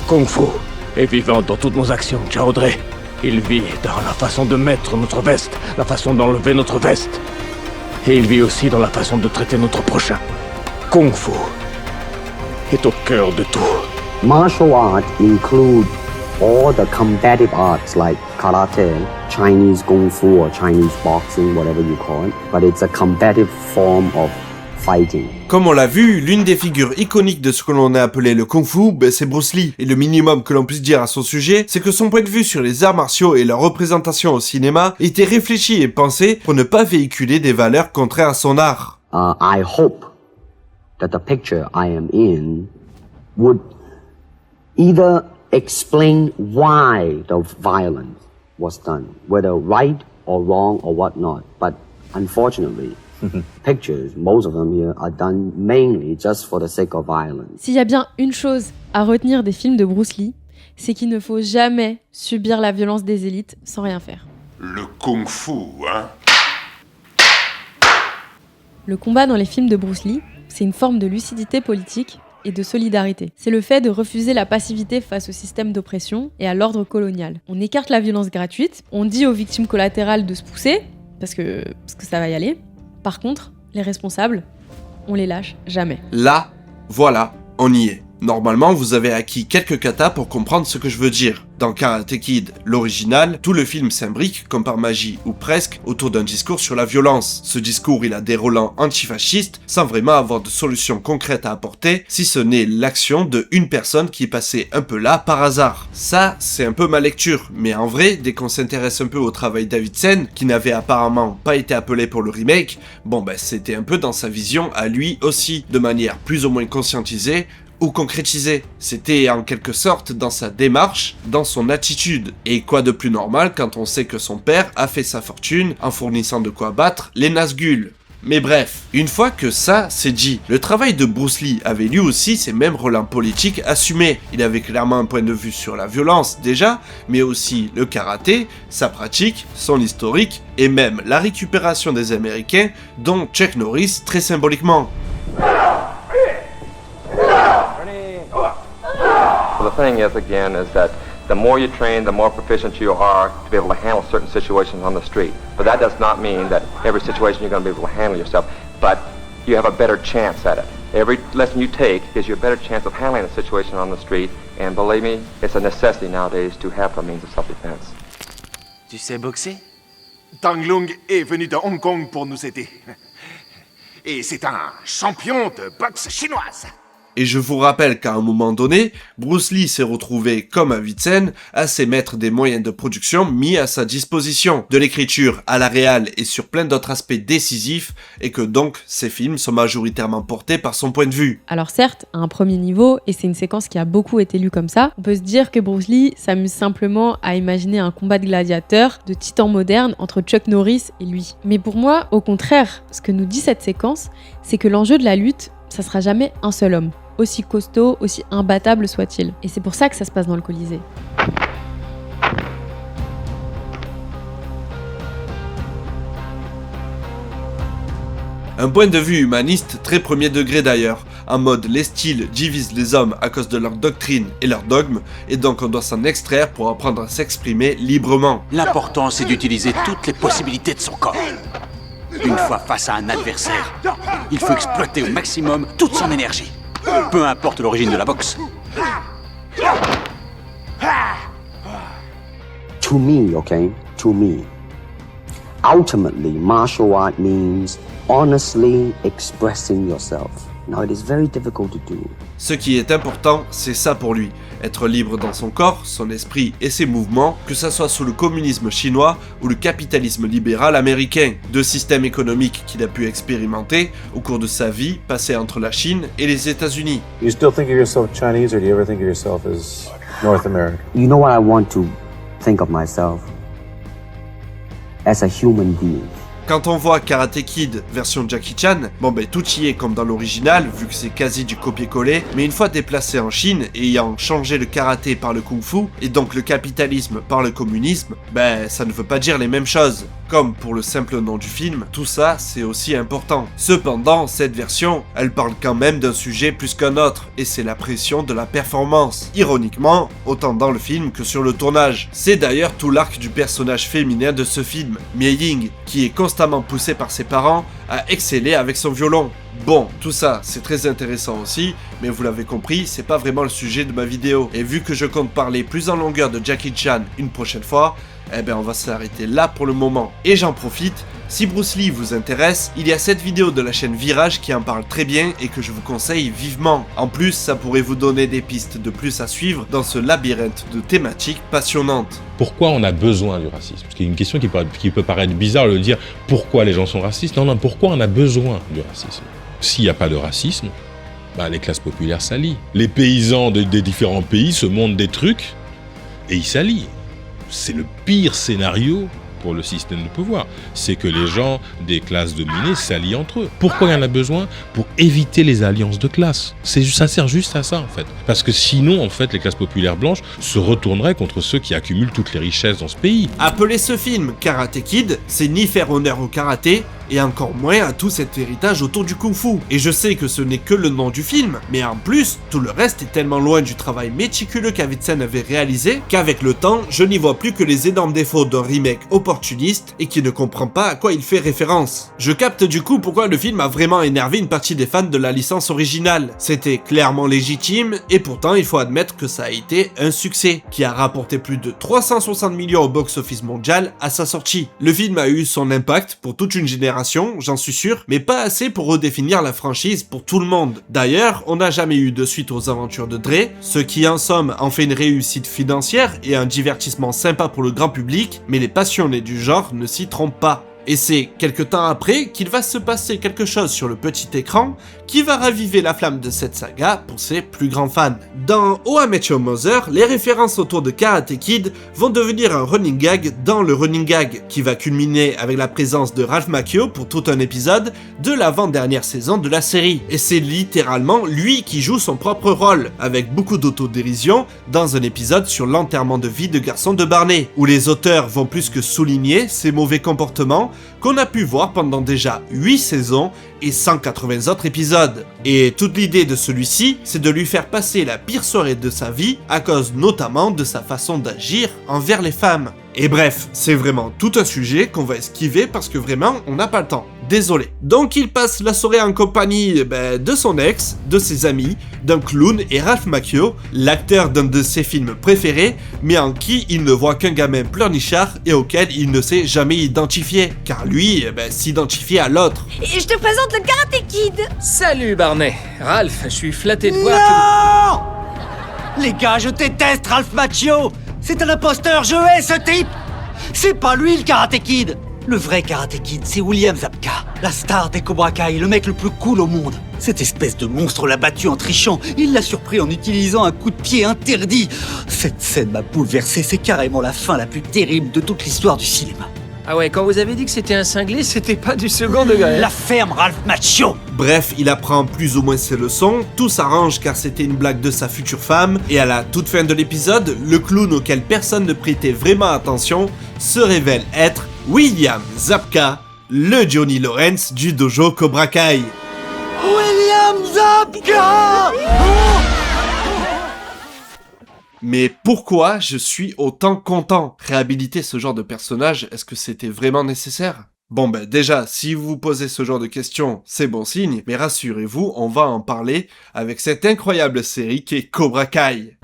Kung Fu est vivant dans toutes nos actions, Chao Dre. Il vit dans la façon de mettre notre veste, la façon d'enlever notre veste. Et il vit aussi dans la façon de traiter notre prochain. Kung Fu est au cœur de tout. Martial art include all the combative arts like karate, Chinese kung fu or Chinese boxing, whatever you call it, but it's a combative form of fighting. Comme on l'a vu, l'une des figures iconiques de ce que l'on a appelé le kung-fu, c'est Bruce Lee. Et le minimum que l'on puisse dire à son sujet, c'est que son point de vue sur les arts martiaux et leur représentation au cinéma était réfléchi et pensé pour ne pas véhiculer des valeurs contraires à son art. I hope that the picture I am in would either explain why the violence was done, whether right or wrong or whatnot. But unfortunately, pictures, most of them here, are done mainly just for the sake of violence. S'il y a bien une chose à retenir des films de Bruce Lee, c'est qu'il ne faut jamais subir la violence des élites sans rien faire. Le kung-fu, hein? Le combat dans les films de Bruce Lee, c'est une forme de lucidité politique et de solidarité. C'est le fait de refuser la passivité face au système d'oppression et à l'ordre colonial. On écarte la violence gratuite, on dit aux victimes collatérales de se pousser, parce que ça va y aller. Par contre, les responsables, on les lâche jamais. Là, voilà, on y est. Normalement, vous avez acquis quelques katas pour comprendre ce que je veux dire. Dans Karate Kid, l'original, tout le film s'imbrique, comme par magie ou presque, autour d'un discours sur la violence. Ce discours, il a des relents antifascistes, sans vraiment avoir de solution concrète à apporter, si ce n'est l'action de une personne qui est passée un peu là par hasard. Ça, c'est un peu ma lecture, mais en vrai, dès qu'on s'intéresse un peu au travail Davidson, qui n'avait apparemment pas été appelé pour le remake, c'était un peu dans sa vision à lui aussi, de manière plus ou moins conscientisée, ou concrétisé. C'était en quelque sorte dans sa démarche, dans son attitude. Et quoi de plus normal quand on sait que son père a fait sa fortune en fournissant de quoi battre les Nazgûl. Mais bref, une fois que ça c'est dit, le travail de Bruce Lee avait lui aussi ses mêmes relents politiques assumés. Il avait clairement un point de vue sur la violence déjà, mais aussi le karaté, sa pratique, son historique, et même la récupération des Américains, dont Chuck Norris très symboliquement. The thing is, again, is that the more you train, the more proficient you are to be able to handle certain situations on the street. But that does not mean that every situation you're going to be able to handle yourself, but you have a better chance at it. Every lesson you take gives you a better chance of handling a situation on the street, and believe me, it's a necessity nowadays to have a means of self-defense. Tu sais boxer? Tang Lung est venu de Hong Kong pour nous aider. Et c'est un champion de boxe chinoise. Et je vous rappelle qu'à un moment donné, Bruce Lee s'est retrouvé, comme Avicenne, assez maître des moyens de production mis à sa disposition, de l'écriture à la réal et sur plein d'autres aspects décisifs, et que donc ces films sont majoritairement portés par son point de vue. Alors certes, à un premier niveau, et c'est une séquence qui a beaucoup été lue comme ça, on peut se dire que Bruce Lee s'amuse simplement à imaginer un combat de gladiateurs, de titans modernes entre Chuck Norris et lui. Mais pour moi, au contraire, ce que nous dit cette séquence, c'est que l'enjeu de la lutte, ça sera jamais un seul homme, aussi costaud, aussi imbattable soit-il. Et c'est pour ça que ça se passe dans le Colisée. Un point de vue humaniste très premier degré d'ailleurs, en mode les styles divisent les hommes à cause de leur doctrine et leurs dogmes, et donc on doit s'en extraire pour apprendre à s'exprimer librement. L'important, c'est d'utiliser toutes les possibilités de son corps. Une fois face à un adversaire, il faut exploiter au maximum toute son énergie. Peu importe l'origine de la boxe. To me, okay, to me, ultimately, martial art means honestly expressing yourself. Now, it is very difficult to do. Ce qui est important, c'est ça pour lui, être libre dans son corps, son esprit et ses mouvements, que ça soit sous le communisme chinois ou le capitalisme libéral américain, deux systèmes économiques qu'il a pu expérimenter au cours de sa vie passée entre la Chine et les États-Unis. You still think of yourself Chinese, or do you ever think of yourself as North American? You know what I want to think of myself? As a human being. Quand on voit Karate Kid version Jackie Chan, bon ben tout y est comme dans l'original, vu que c'est quasi du copier-coller, mais une fois déplacé en Chine, et ayant changé le karaté par le kung-fu, et donc le capitalisme par le communisme, ben ça ne veut pas dire les mêmes choses. Comme pour le simple nom du film, tout ça c'est aussi important. Cependant, cette version, elle parle quand même d'un sujet plus qu'un autre, et c'est la pression de la performance. Ironiquement, autant dans le film que sur le tournage. C'est d'ailleurs tout l'arc du personnage féminin de ce film, Mei Ying, qui est constamment poussée par ses parents à exceller avec son violon. Bon, tout ça, c'est très intéressant aussi, mais vous l'avez compris, c'est pas vraiment le sujet de ma vidéo. Et vu que je compte parler plus en longueur de Jackie Chan une prochaine fois, eh ben on va s'arrêter là pour le moment. Et j'en profite, si Bruce Lee vous intéresse, il y a cette vidéo de la chaîne Virage qui en parle très bien et que je vous conseille vivement. En plus, ça pourrait vous donner des pistes de plus à suivre dans ce labyrinthe de thématiques passionnantes. Pourquoi on a besoin du racisme? Parce qu'il y a une question qui peut paraître bizarre de dire pourquoi les gens sont racistes. Non, pourquoi on a besoin du racisme? S'il n'y a pas de racisme, les classes populaires s'allient. Les paysans des différents pays se montrent des trucs et ils s'allient. C'est le pire scénario pour le système de pouvoir. C'est que les gens des classes dominées s'allient entre eux. Pourquoi il y en a besoin? Pour éviter les alliances de classe. Ça sert juste à ça en fait. Parce que sinon en fait les classes populaires blanches se retourneraient contre ceux qui accumulent toutes les richesses dans ce pays. Appeler ce film Karate Kid, c'est ni faire honneur au karaté, et encore moins à tout cet héritage autour du kung-fu. Et je sais que ce n'est que le nom du film, mais en plus, tout le reste est tellement loin du travail méticuleux qu'Avicenne avait réalisé, qu'avec le temps, je n'y vois plus que les énormes défauts d'un remake opportuniste et qui ne comprend pas à quoi il fait référence. Je capte du coup pourquoi le film a vraiment énervé une partie des fans de la licence originale. C'était clairement légitime, et pourtant il faut admettre que ça a été un succès, qui a rapporté plus de 360 millions au box-office mondial à sa sortie. Le film a eu son impact pour toute une génération, j'en suis sûr, mais pas assez pour redéfinir la franchise pour tout le monde. D'ailleurs, on n'a jamais eu de suite aux aventures de Dre, ce qui en somme en fait une réussite financière et un divertissement sympa pour le grand public, mais les passionnés du genre ne s'y trompent pas. Et c'est quelques temps après qu'il va se passer quelque chose sur le petit écran qui va raviver la flamme de cette saga pour ses plus grands fans. Dans How I Met Your Mother, les références autour de Karate Kid vont devenir un running gag dans le running gag, qui va culminer avec la présence de Ralph Macchio pour tout un épisode de l'avant-dernière saison de la série. Et c'est littéralement lui qui joue son propre rôle, avec beaucoup d'autodérision dans un épisode sur l'enterrement de vie de garçon de Barney, où les auteurs vont plus que souligner ses mauvais comportements qu'on a pu voir pendant déjà 8 saisons et 180 autres épisodes. Et toute l'idée de celui-ci, c'est de lui faire passer la pire soirée de sa vie à cause notamment de sa façon d'agir envers les femmes. Et bref, c'est vraiment tout un sujet qu'on va esquiver parce que vraiment on n'a pas le temps. désolé. Donc il passe la soirée en compagnie de son ex, de ses amis, d'un clown et Ralph Macchio, l'acteur d'un de ses films préférés, mais en qui il ne voit qu'un gamin pleurnichard et auquel il ne s'est jamais identifié, car lui s'identifiait à l'autre. Et je te présente le Karate Kid. Salut Barney. Ralph, je suis flatté de voir que... Les gars, je déteste Ralph Macchio. C'est un imposteur, je hais ce type. C'est pas lui le Karate Kid. Le vrai Karate Kid, c'est William Zabka, la star des Cobra Kai, le mec le plus cool au monde. Cette espèce de monstre l'a battu en trichant. Il l'a surpris en utilisant un coup de pied interdit. Cette scène m'a bouleversé. C'est carrément la fin la plus terrible de toute l'histoire du cinéma. Ah ouais, quand vous avez dit que c'était un cinglé, c'était pas du second degré. La ferme, Ralph Macchio. Bref, il apprend plus ou moins ses leçons, tout s'arrange car c'était une blague de sa future femme, et à la toute fin de l'épisode, le clown auquel personne ne prêtait vraiment attention se révèle être William Zabka, le Johnny Lawrence du dojo Cobra Kai. William Zabka! Mais pourquoi je suis autant content? Réhabiliter ce genre de personnage, est-ce que c'était vraiment nécessaire? Bon déjà, si vous vous posez ce genre de questions, c'est bon signe, mais rassurez-vous, on va en parler avec cette incroyable série qui est Cobra Kai.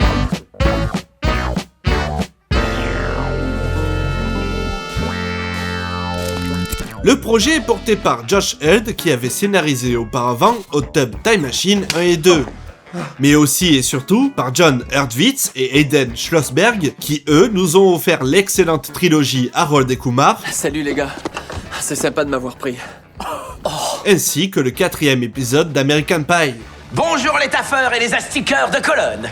Le projet est porté par Josh Heald qui avait scénarisé auparavant Hot Tub Time Machine 1 et 2. Mais aussi et surtout par John Hurwitz et Hayden Schlossberg qui eux nous ont offert l'excellente trilogie Harold et Kumar. Salut les gars, c'est sympa de m'avoir pris. Ainsi que le 4e épisode d'American Pie. Bonjour les taffeurs et les astiqueurs de Cologne.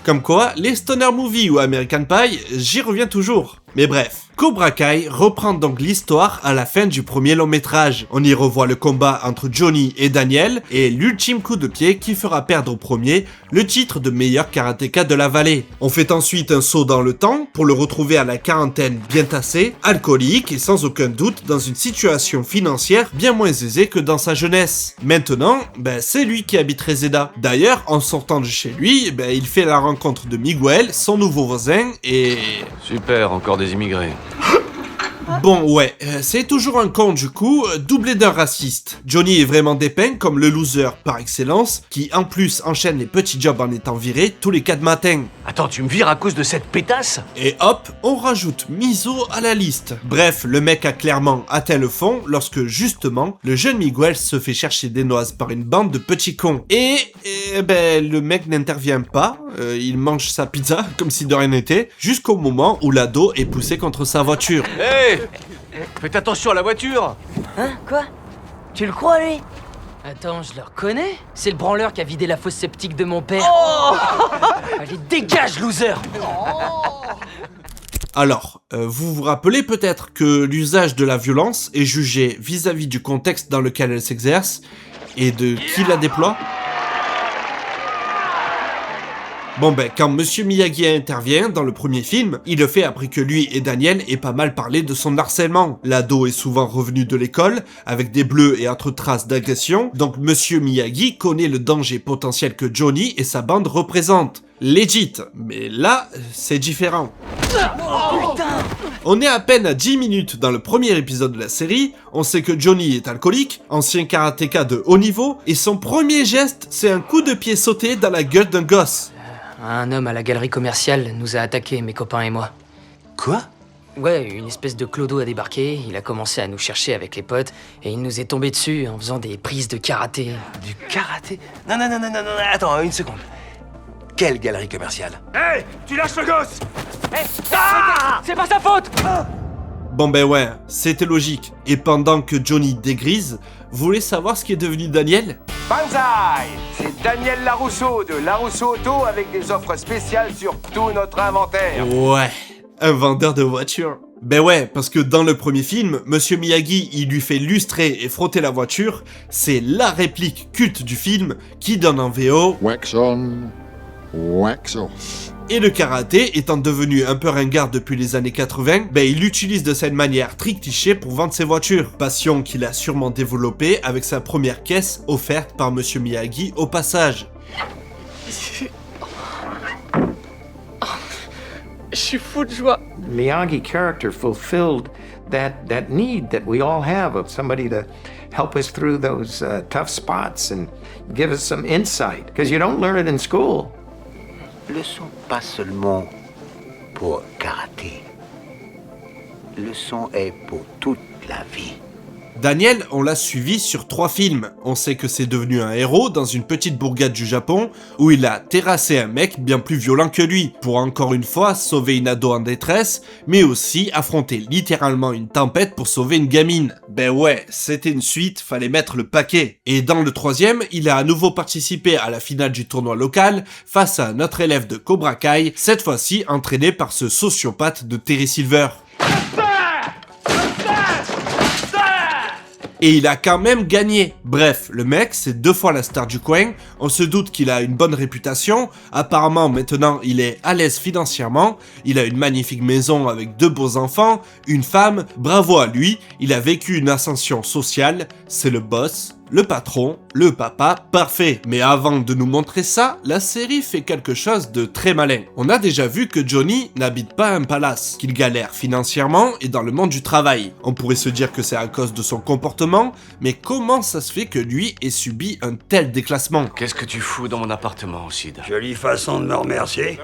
Comme quoi, les stoner movies ou American Pie, j'y reviens toujours. Mais bref, Cobra Kai reprend donc l'histoire à la fin du premier long métrage. On y revoit le combat entre Johnny et Daniel et l'ultime coup de pied qui fera perdre au premier le titre de meilleur karatéka de la vallée. On fait ensuite un saut dans le temps pour le retrouver à la quarantaine bien tassé, alcoolique et sans aucun doute dans une situation financière bien moins aisée que dans sa jeunesse. Maintenant, c'est lui qui habite Reseda. D'ailleurs, en sortant de chez lui, il fait la rencontre de Miguel, son nouveau voisin et... Super, encore des immigrés. Bon ouais, c'est toujours un con du coup, doublé d'un raciste. Johnny est vraiment dépeint comme le loser par excellence, qui en plus enchaîne les petits jobs en étant viré tous les 4 matins. Attends, tu me vires à cause de cette pétasse? Et hop, on rajoute Miso à la liste. Bref, le mec a clairement atteint le fond lorsque justement, le jeune Miguel se fait chercher des noises par une bande de petits cons. Et le mec n'intervient pas, il mange sa pizza comme si de rien n'était, jusqu'au moment où l'ado est poussé contre sa voiture. Hey! Faites attention à la voiture! Hein? Quoi? Tu le crois, lui? Attends, je le reconnais. C'est le branleur qui a vidé la fosse septique de mon père. Oh! Allez, dégage, loser! Alors, vous vous rappelez peut-être que l'usage de la violence est jugé vis-à-vis du contexte dans lequel elle s'exerce et de qui la déploie? Bon quand Monsieur Miyagi intervient dans le premier film, il le fait après que lui et Daniel aient pas mal parlé de son harcèlement. L'ado est souvent revenu de l'école, avec des bleus et autres traces d'agression, donc Monsieur Miyagi connaît le danger potentiel que Johnny et sa bande représentent. Legit, mais là, c'est différent. Oh, putain! On est à peine à 10 minutes dans le premier épisode de la série, on sait que Johnny est alcoolique, ancien karatéka de haut niveau, et son premier geste, c'est un coup de pied sauté dans la gueule d'un gosse. Un homme à la galerie commerciale nous a attaqués, mes copains et moi. Quoi? Ouais, une espèce de clodo a débarqué, il a commencé à nous chercher avec les potes, et il nous est tombé dessus en faisant des prises de karaté. Du karaté? Non, attends, une seconde. Quelle galerie commerciale? Hey! Tu lâches le gosse! Hey! C'est pas sa faute! Bon ouais, c'était logique. Et pendant que Johnny dégrise, vous voulez savoir ce qui est devenu Daniel? Banzai! C'est Daniel Larousseau de Larousseau Auto avec des offres spéciales sur tout notre inventaire. Ouais, un vendeur de voitures. Ouais, parce que dans le premier film, Monsieur Miyagi, il lui fait lustrer et frotter la voiture. C'est la réplique culte du film qui donne en VO wax on, wax off. Et le karaté étant devenu un peu ringard depuis les années 80, il l'utilise de cette manière trick-cliché pour vendre ses voitures. Passion qu'il a sûrement développée avec sa première caisse offerte par Monsieur Miyagi au passage. suis fou de joie. Miyagi character fulfilled that need that we all have of somebody to help us through those tough spots and give us some insight, because you don't learn it in school. Leçon pas seulement pour karaté. Leçon est pour toute la vie. Daniel, on l'a suivi sur 3 films. On sait que c'est devenu un héros dans une petite bourgade du Japon où il a terrassé un mec bien plus violent que lui pour encore une fois sauver une ado en détresse, mais aussi affronter littéralement une tempête pour sauver une gamine. Ben ouais, c'était une suite, fallait mettre le paquet. Et dans le 3e, il a à nouveau participé à la finale du tournoi local face à notre élève de Cobra Kai, cette fois-ci entraîné par ce sociopathe de Terry Silver. Et il a quand même gagné. Bref, le mec, c'est 2 fois la star du coin, on se doute qu'il a une bonne réputation, apparemment maintenant il est à l'aise financièrement, il a une magnifique maison avec 2 beaux enfants, une femme, bravo à lui, il a vécu une ascension sociale, c'est le boss, le patron, le papa, parfait. Mais avant de nous montrer ça, la série fait quelque chose de très malin. On a déjà vu que Johnny n'habite pas un palace, qu'il galère financièrement et dans le monde du travail. On pourrait se dire que c'est à cause de son comportement, mais comment ça se fait que lui ait subi un tel déclassement? Qu'est-ce que tu fous dans mon appartement, Sid? Jolie façon de me remercier.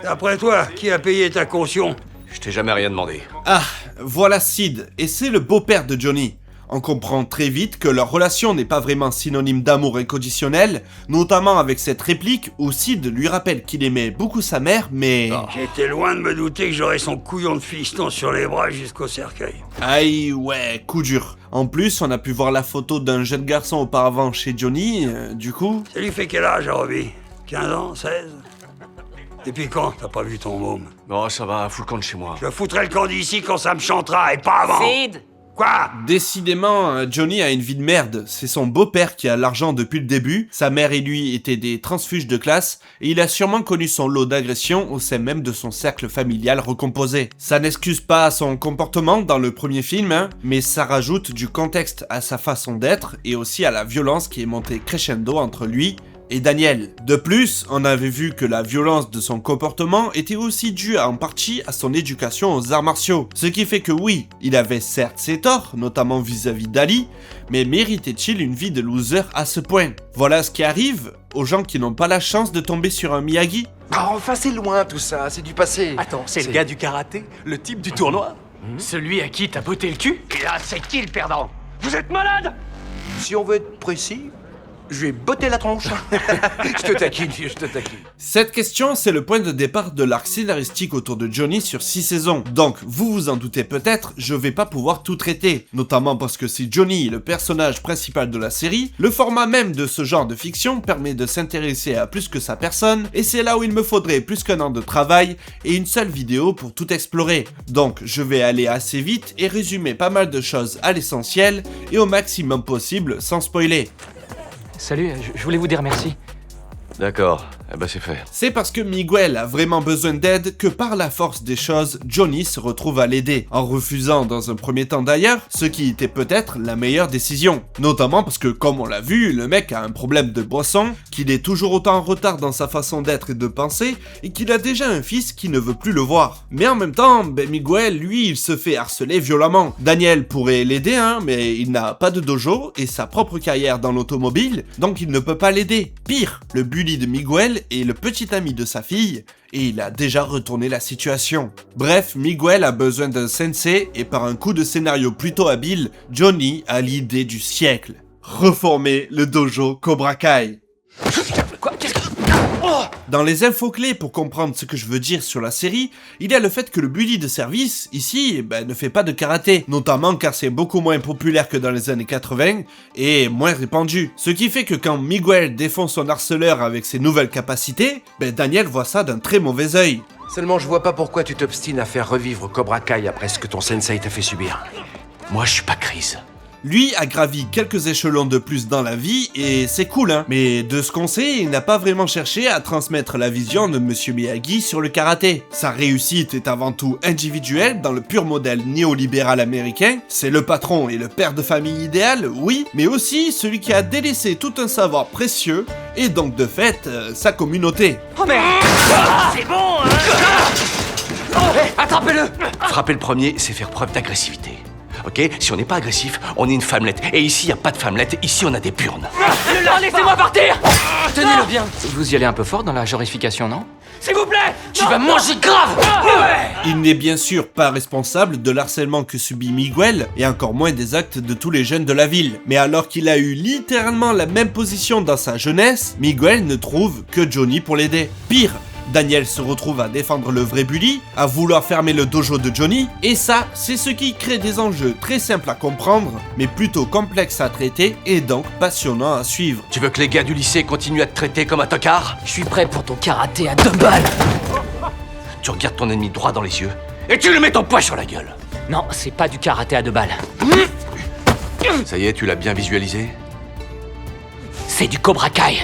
D'après toi, qui a payé ta caution? Je t'ai jamais rien demandé. Ah, voilà Sid, et c'est le beau-père de Johnny. On comprend très vite que leur relation n'est pas vraiment synonyme d'amour inconditionnel, notamment avec cette réplique où Sid lui rappelle qu'il aimait beaucoup sa mère, mais... J'étais loin de me douter que j'aurais son couillon de fiston sur les bras jusqu'au cercueil. Aïe, ouais, coup dur. En plus, on a pu voir la photo d'un jeune garçon auparavant chez Johnny, du coup... Ça lui fait quel âge, Robbie? 15 ans? 16? Depuis quand t'as pas vu ton môme? Bon, ça va, fous le camp de chez moi. Je foutrai le camp d'ici quand ça me chantera, et pas avant. Sid! Quoi? Décidément, Johnny a une vie de merde. C'est son beau-père qui a l'argent depuis le début, sa mère et lui étaient des transfuges de classe, et il a sûrement connu son lot d'agressions au sein même de son cercle familial recomposé. Ça n'excuse pas son comportement dans le premier film, hein, mais ça rajoute du contexte à sa façon d'être, et aussi à la violence qui est montée crescendo entre lui et Daniel. De plus, on avait vu que la violence de son comportement était aussi due en partie à son éducation aux arts martiaux. Ce qui fait que oui, il avait certes ses torts, notamment vis-à-vis d'Ali, mais méritait-il une vie de loser à ce point? Voilà ce qui arrive aux gens qui n'ont pas la chance de tomber sur un Miyagi. Ah, enfin, c'est loin tout ça, c'est du passé. Attends, c'est le gars du karaté? Le type du tournoi? Celui à qui t'as botté le cul? Et là, c'est qui le perdant? Vous êtes malade? Si on veut être précis, je vais botter la tronche. Je te taquine, je te taquine. Cette question, c'est le point de départ de l'arc scénaristique autour de Johnny sur 6 saisons. Donc, vous vous en doutez peut-être, je vais pas pouvoir tout traiter. Notamment parce que si Johnny est le personnage principal de la série, le format même de ce genre de fiction permet de s'intéresser à plus que sa personne, et c'est là où il me faudrait plus qu'1 an de travail et une seule vidéo pour tout explorer. Donc, je vais aller assez vite et résumer pas mal de choses à l'essentiel et au maximum possible sans spoiler. Salut, je voulais vous dire merci. D'accord, eh ben c'est fait. C'est parce que Miguel a vraiment besoin d'aide que par la force des choses, Johnny se retrouve à l'aider, en refusant dans un premier temps d'ailleurs, ce qui était peut-être la meilleure décision. Notamment parce que, comme on l'a vu, le mec a un problème de boisson, qu'il est toujours autant en retard dans sa façon d'être et de penser, et qu'il a déjà un fils qui ne veut plus le voir. Mais en même temps, Miguel, lui, il se fait harceler violemment. Daniel pourrait l'aider, hein, mais il n'a pas de dojo et sa propre carrière dans l'automobile, donc il ne peut pas l'aider. Pire, le bully de Miguel est le petit ami de sa fille, et il a déjà retourné la situation. Bref, Miguel a besoin d'un sensei, et par un coup de scénario plutôt habile, Johnny a l'idée du siècle. Reformer le dojo Cobra Kai. Quoi? Qu'est-ce que... Dans les infos clés pour comprendre ce que je veux dire sur la série, il y a le fait que le bully de service, ici, ne fait pas de karaté, notamment car c'est beaucoup moins populaire que dans les années 80 et moins répandu. Ce qui fait que quand Miguel défonce son harceleur avec ses nouvelles capacités, Daniel voit ça d'un très mauvais œil. Seulement, je vois pas pourquoi tu t'obstines à faire revivre Cobra Kai après ce que ton sensei t'a fait subir. Moi, je suis pas Chris. Lui a gravi quelques échelons de plus dans la vie et c'est cool, hein. Mais de ce qu'on sait, il n'a pas vraiment cherché à transmettre la vision de Monsieur Miyagi sur le karaté. Sa réussite est avant tout individuelle dans le pur modèle néolibéral américain. C'est le patron et le père de famille idéal, oui, mais aussi celui qui a délaissé tout un savoir précieux et donc de fait, sa communauté. Oh merde! C'est bon, hein? Attrapez-le! Frapper le premier, c'est faire preuve d'agressivité. Ok? Si on n'est pas agressif, on est une femmelette. Et ici, y a pas de femmelette, ici on a des burnes. Laissez-moi partir! Tenez-le bien! Vous y allez un peu fort dans la genrification, non? S'il vous plaît! Tu vas manger grave! Il n'est bien sûr pas responsable de l'harcèlement que subit Miguel, et encore moins des actes de tous les jeunes de la ville. Mais alors qu'il a eu littéralement la même position dans sa jeunesse, Miguel ne trouve que Johnny pour l'aider. Pire, Daniel se retrouve à défendre le vrai Bully, à vouloir fermer le dojo de Johnny, et ça, c'est ce qui crée des enjeux très simples à comprendre, mais plutôt complexes à traiter, et donc passionnants à suivre. Tu veux que les gars du lycée continuent à te traiter comme un tocard? Je suis prêt pour ton karaté à 2 balles! Tu regardes ton ennemi droit dans les yeux, et tu lui mets ton poing sur la gueule. Non, c'est pas du karaté à 2 balles. Ça y est, tu l'as bien visualisé? C'est du Cobra Kai!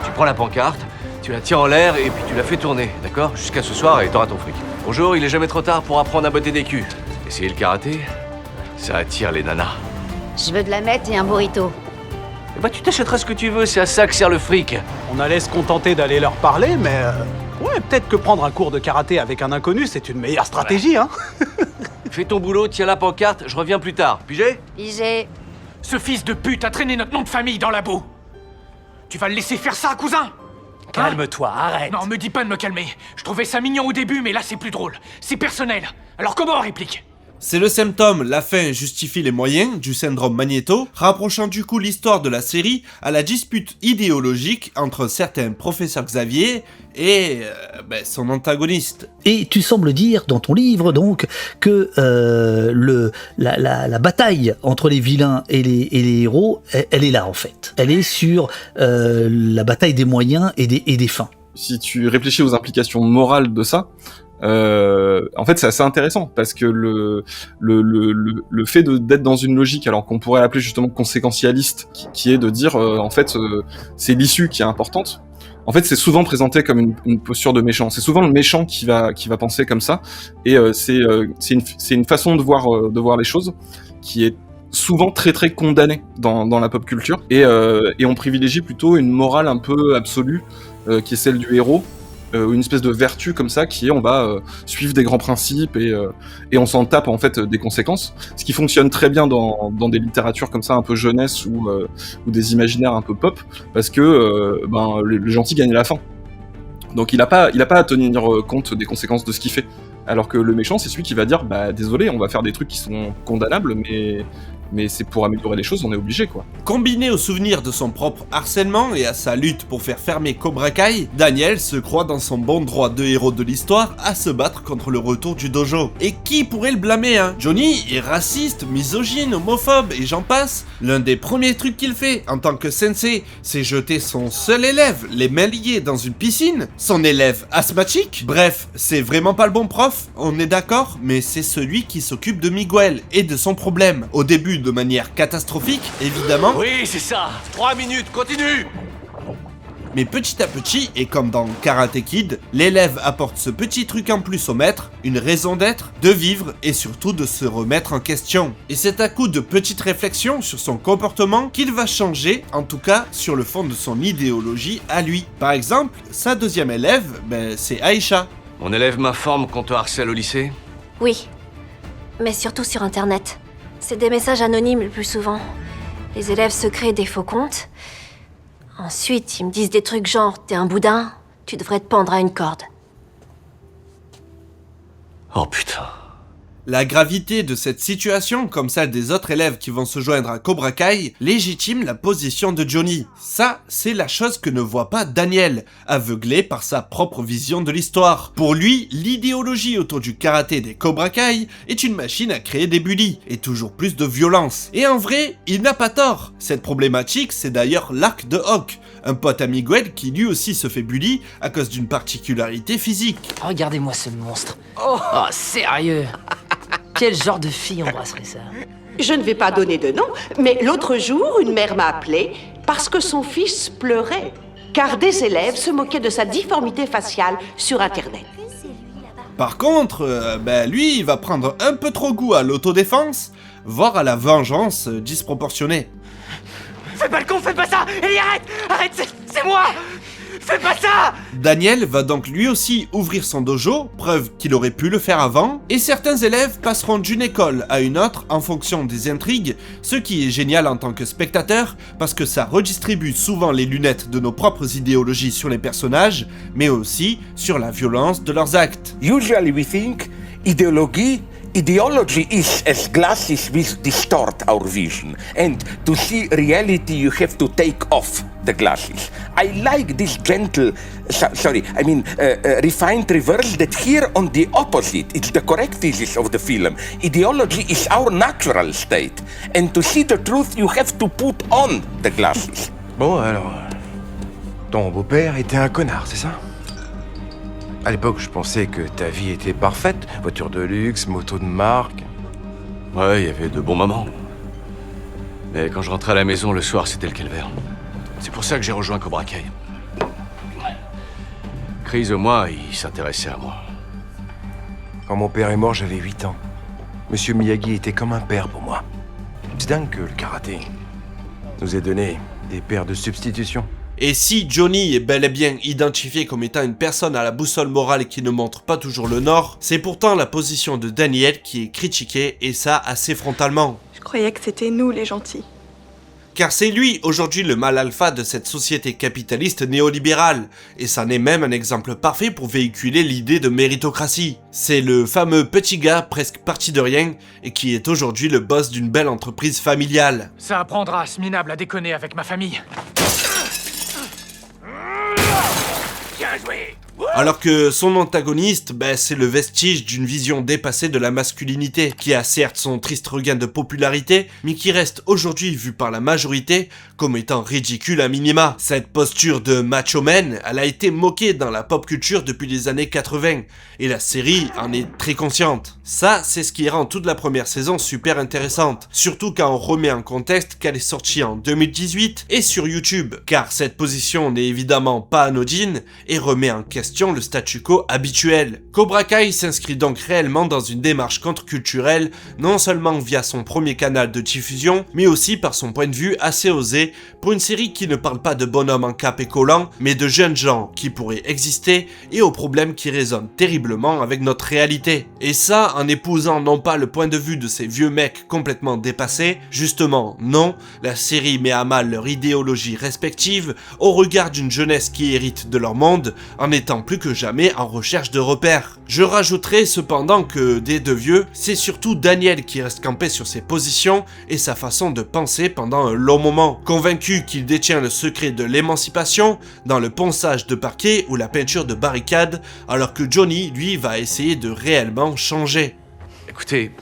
Tu prends la pancarte, tu la tiens en l'air et puis tu la fais tourner, d'accord? Jusqu'à ce soir et t'auras ton fric. Bonjour, il est jamais trop tard pour apprendre à botter des culs. Essayer le karaté, ça attire les nanas. Je veux de la mette et un burrito. Eh bah tu t'achèteras ce que tu veux, c'est à ça que sert le fric. On allait se contenter d'aller leur parler, mais... ouais, peut-être que prendre un cours de karaté avec un inconnu, c'est une meilleure stratégie, hein. Fais ton boulot, tiens la pancarte, je reviens plus tard. Pigé? Pigé. Ce fils de pute a traîné notre nom de famille dans la boue. Tu vas le laisser faire ça, cousin? Calme-toi, arrête. Non, me dis pas de me calmer. Je trouvais ça mignon au début, mais là c'est plus drôle. C'est personnel. Alors comment on réplique? C'est le symptôme, la fin justifie les moyens, du syndrome Magneto, rapprochant du coup l'histoire de la série à la dispute idéologique entre certains professeur Xavier et son antagoniste. Et tu sembles dire dans ton livre donc que la bataille entre les vilains et les héros, elle est là en fait. Elle est sur la bataille des moyens et des fins. Si tu réfléchis aux implications morales de ça, en fait c'est assez intéressant parce que le fait d'être dans une logique alors qu'on pourrait appeler justement conséquentialiste qui est de dire en fait c'est l'issue qui est importante. En fait, c'est souvent présenté comme une posture de méchant. C'est souvent le méchant qui va penser comme ça, et c'est une façon de voir les choses qui est souvent très très condamnée dans la pop culture, et on privilégie plutôt une morale un peu absolue qui est celle du héros. Une espèce de vertu comme ça qui est on va suivre des grands principes et on s'en tape en fait des conséquences, ce qui fonctionne très bien dans des littératures comme ça un peu jeunesse ou des imaginaires un peu pop, parce que le gentil gagne à la fin, donc il a pas à tenir compte des conséquences de ce qu'il fait, alors que le méchant c'est celui qui va dire désolé, on va faire des trucs qui sont condamnables, mais c'est pour améliorer les choses, on est obligé quoi. Combiné au souvenir de son propre harcèlement et à sa lutte pour faire fermer Cobra Kai, Daniel se croit dans son bon droit de héros de l'histoire à se battre contre le retour du dojo. Et qui pourrait le blâmer, hein? Johnny est raciste, misogyne, homophobe et j'en passe. L'un des premiers trucs qu'il fait en tant que sensei, c'est jeter son seul élève, les mains liées dans une piscine. Son élève asthmatique. Bref, c'est vraiment pas le bon prof, on est d'accord, mais c'est celui qui s'occupe de Miguel et de son problème. Au début, de manière catastrophique, évidemment. Oui, c'est ça. 3 minutes, continue. Mais petit à petit, et comme dans Karate Kid, l'élève apporte ce petit truc en plus au maître, une raison d'être, de vivre et surtout de se remettre en question. Et c'est à coup de petites réflexions sur son comportement qu'il va changer, en tout cas sur le fond de son idéologie à lui. Par exemple, sa deuxième élève, c'est Aïcha. Mon élève m'informe qu'on te harcèle au lycée? Oui, mais surtout sur Internet. C'est des messages anonymes le plus souvent. Les élèves se créent des faux comptes. Ensuite, ils me disent des trucs genre « T'es un boudin, tu devrais te pendre à une corde. » Oh putain. La gravité de cette situation, comme celle des autres élèves qui vont se joindre à Cobra Kai, légitime la position de Johnny. Ça, c'est la chose que ne voit pas Daniel, aveuglé par sa propre vision de l'histoire. Pour lui, l'idéologie autour du karaté des Cobra Kai est une machine à créer des bullies, et toujours plus de violence. Et en vrai, il n'a pas tort. Cette problématique, c'est d'ailleurs l'arc de Hawk, un pote à Miguel qui lui aussi se fait bully à cause d'une particularité physique. Regardez-moi ce monstre. Oh, sérieux? Quel genre de fille embrasserait ça? Je ne vais pas donner de nom, mais l'autre jour, une mère m'a appelée parce que son fils pleurait, car des élèves se moquaient de sa difformité faciale sur Internet. Par contre, lui, il va prendre un peu trop goût à l'autodéfense, voire à la vengeance disproportionnée. Fais pas le con, fais pas ça! Ellie, arrête! Arrête, c'est moi! fais pas ça! Daniel va donc lui aussi ouvrir son dojo, preuve qu'il aurait pu le faire avant, et certains élèves passeront d'une école à une autre en fonction des intrigues, ce qui est génial en tant que spectateur, parce que ça redistribue souvent les lunettes de nos propres idéologies sur les personnages, mais aussi sur la violence de leurs actes. Usually we think ideology is as glasses which distort our vision, and to see reality you have to take off the glasses. I like this gentle, refined reverse that here on the opposite, it's the correct thesis of the film. Ideology is our natural state, and to see the truth you have to put on the glasses. Bon, alors... Ton beau-père était un connard, c'est ça? À l'époque, je pensais que ta vie était parfaite. Voiture de luxe, moto de marque. Ouais, il y avait de bons moments. Mais quand je rentrais à la maison le soir, c'était le calvaire. C'est pour ça que j'ai rejoint Cobra Kai. Chris, au moins, il s'intéressait à moi. Quand mon père est mort, j'avais 8 ans. Monsieur Miyagi était comme un père pour moi. C'est dingue que le karaté nous ait donné des pères de substitution. Et si Johnny est bel et bien identifié comme étant une personne à la boussole morale qui ne montre pas toujours le nord, c'est pourtant la position de Daniel qui est critiquée, et ça assez frontalement. Je croyais que c'était nous les gentils. Car c'est lui aujourd'hui le mâle alpha de cette société capitaliste néolibérale, et c'en est même un exemple parfait pour véhiculer l'idée de méritocratie. C'est le fameux petit gars presque parti de rien, et qui est aujourd'hui le boss d'une belle entreprise familiale. Ça apprendra à ce minable à déconner avec ma famille. Alors que son antagoniste, c'est le vestige d'une vision dépassée de la masculinité, qui a certes son triste regain de popularité, mais qui reste aujourd'hui vu par la majorité comme étant ridicule à minima. Cette posture de macho man, elle a été moquée dans la pop culture depuis les années 80, et la série en est très consciente. Ça, c'est ce qui rend toute la première saison super intéressante, surtout quand on remet en contexte qu'elle est sortie en 2018 et sur YouTube, car cette position n'est évidemment pas anodine et remet en question le statu quo habituel. Cobra Kai s'inscrit donc réellement dans une démarche contre-culturelle, non seulement via son premier canal de diffusion, mais aussi par son point de vue assez osé, pour une série qui ne parle pas de bonhommes en cap et collant, mais de jeunes gens qui pourraient exister et aux problèmes qui résonnent terriblement avec notre réalité. Et ça, en épousant non pas le point de vue de ces vieux mecs complètement dépassés, justement non, la série met à mal leur idéologie respective au regard d'une jeunesse qui hérite de leur monde, en étant plus que jamais en recherche de repères. Je rajouterai cependant que des deux vieux, c'est surtout Daniel qui reste campé sur ses positions et sa façon de penser pendant un long moment, convaincu qu'il détient le secret de l'émancipation dans le ponçage de parquet ou la peinture de barricades, alors que Johnny, lui, va essayer de réellement changer. Écoutez,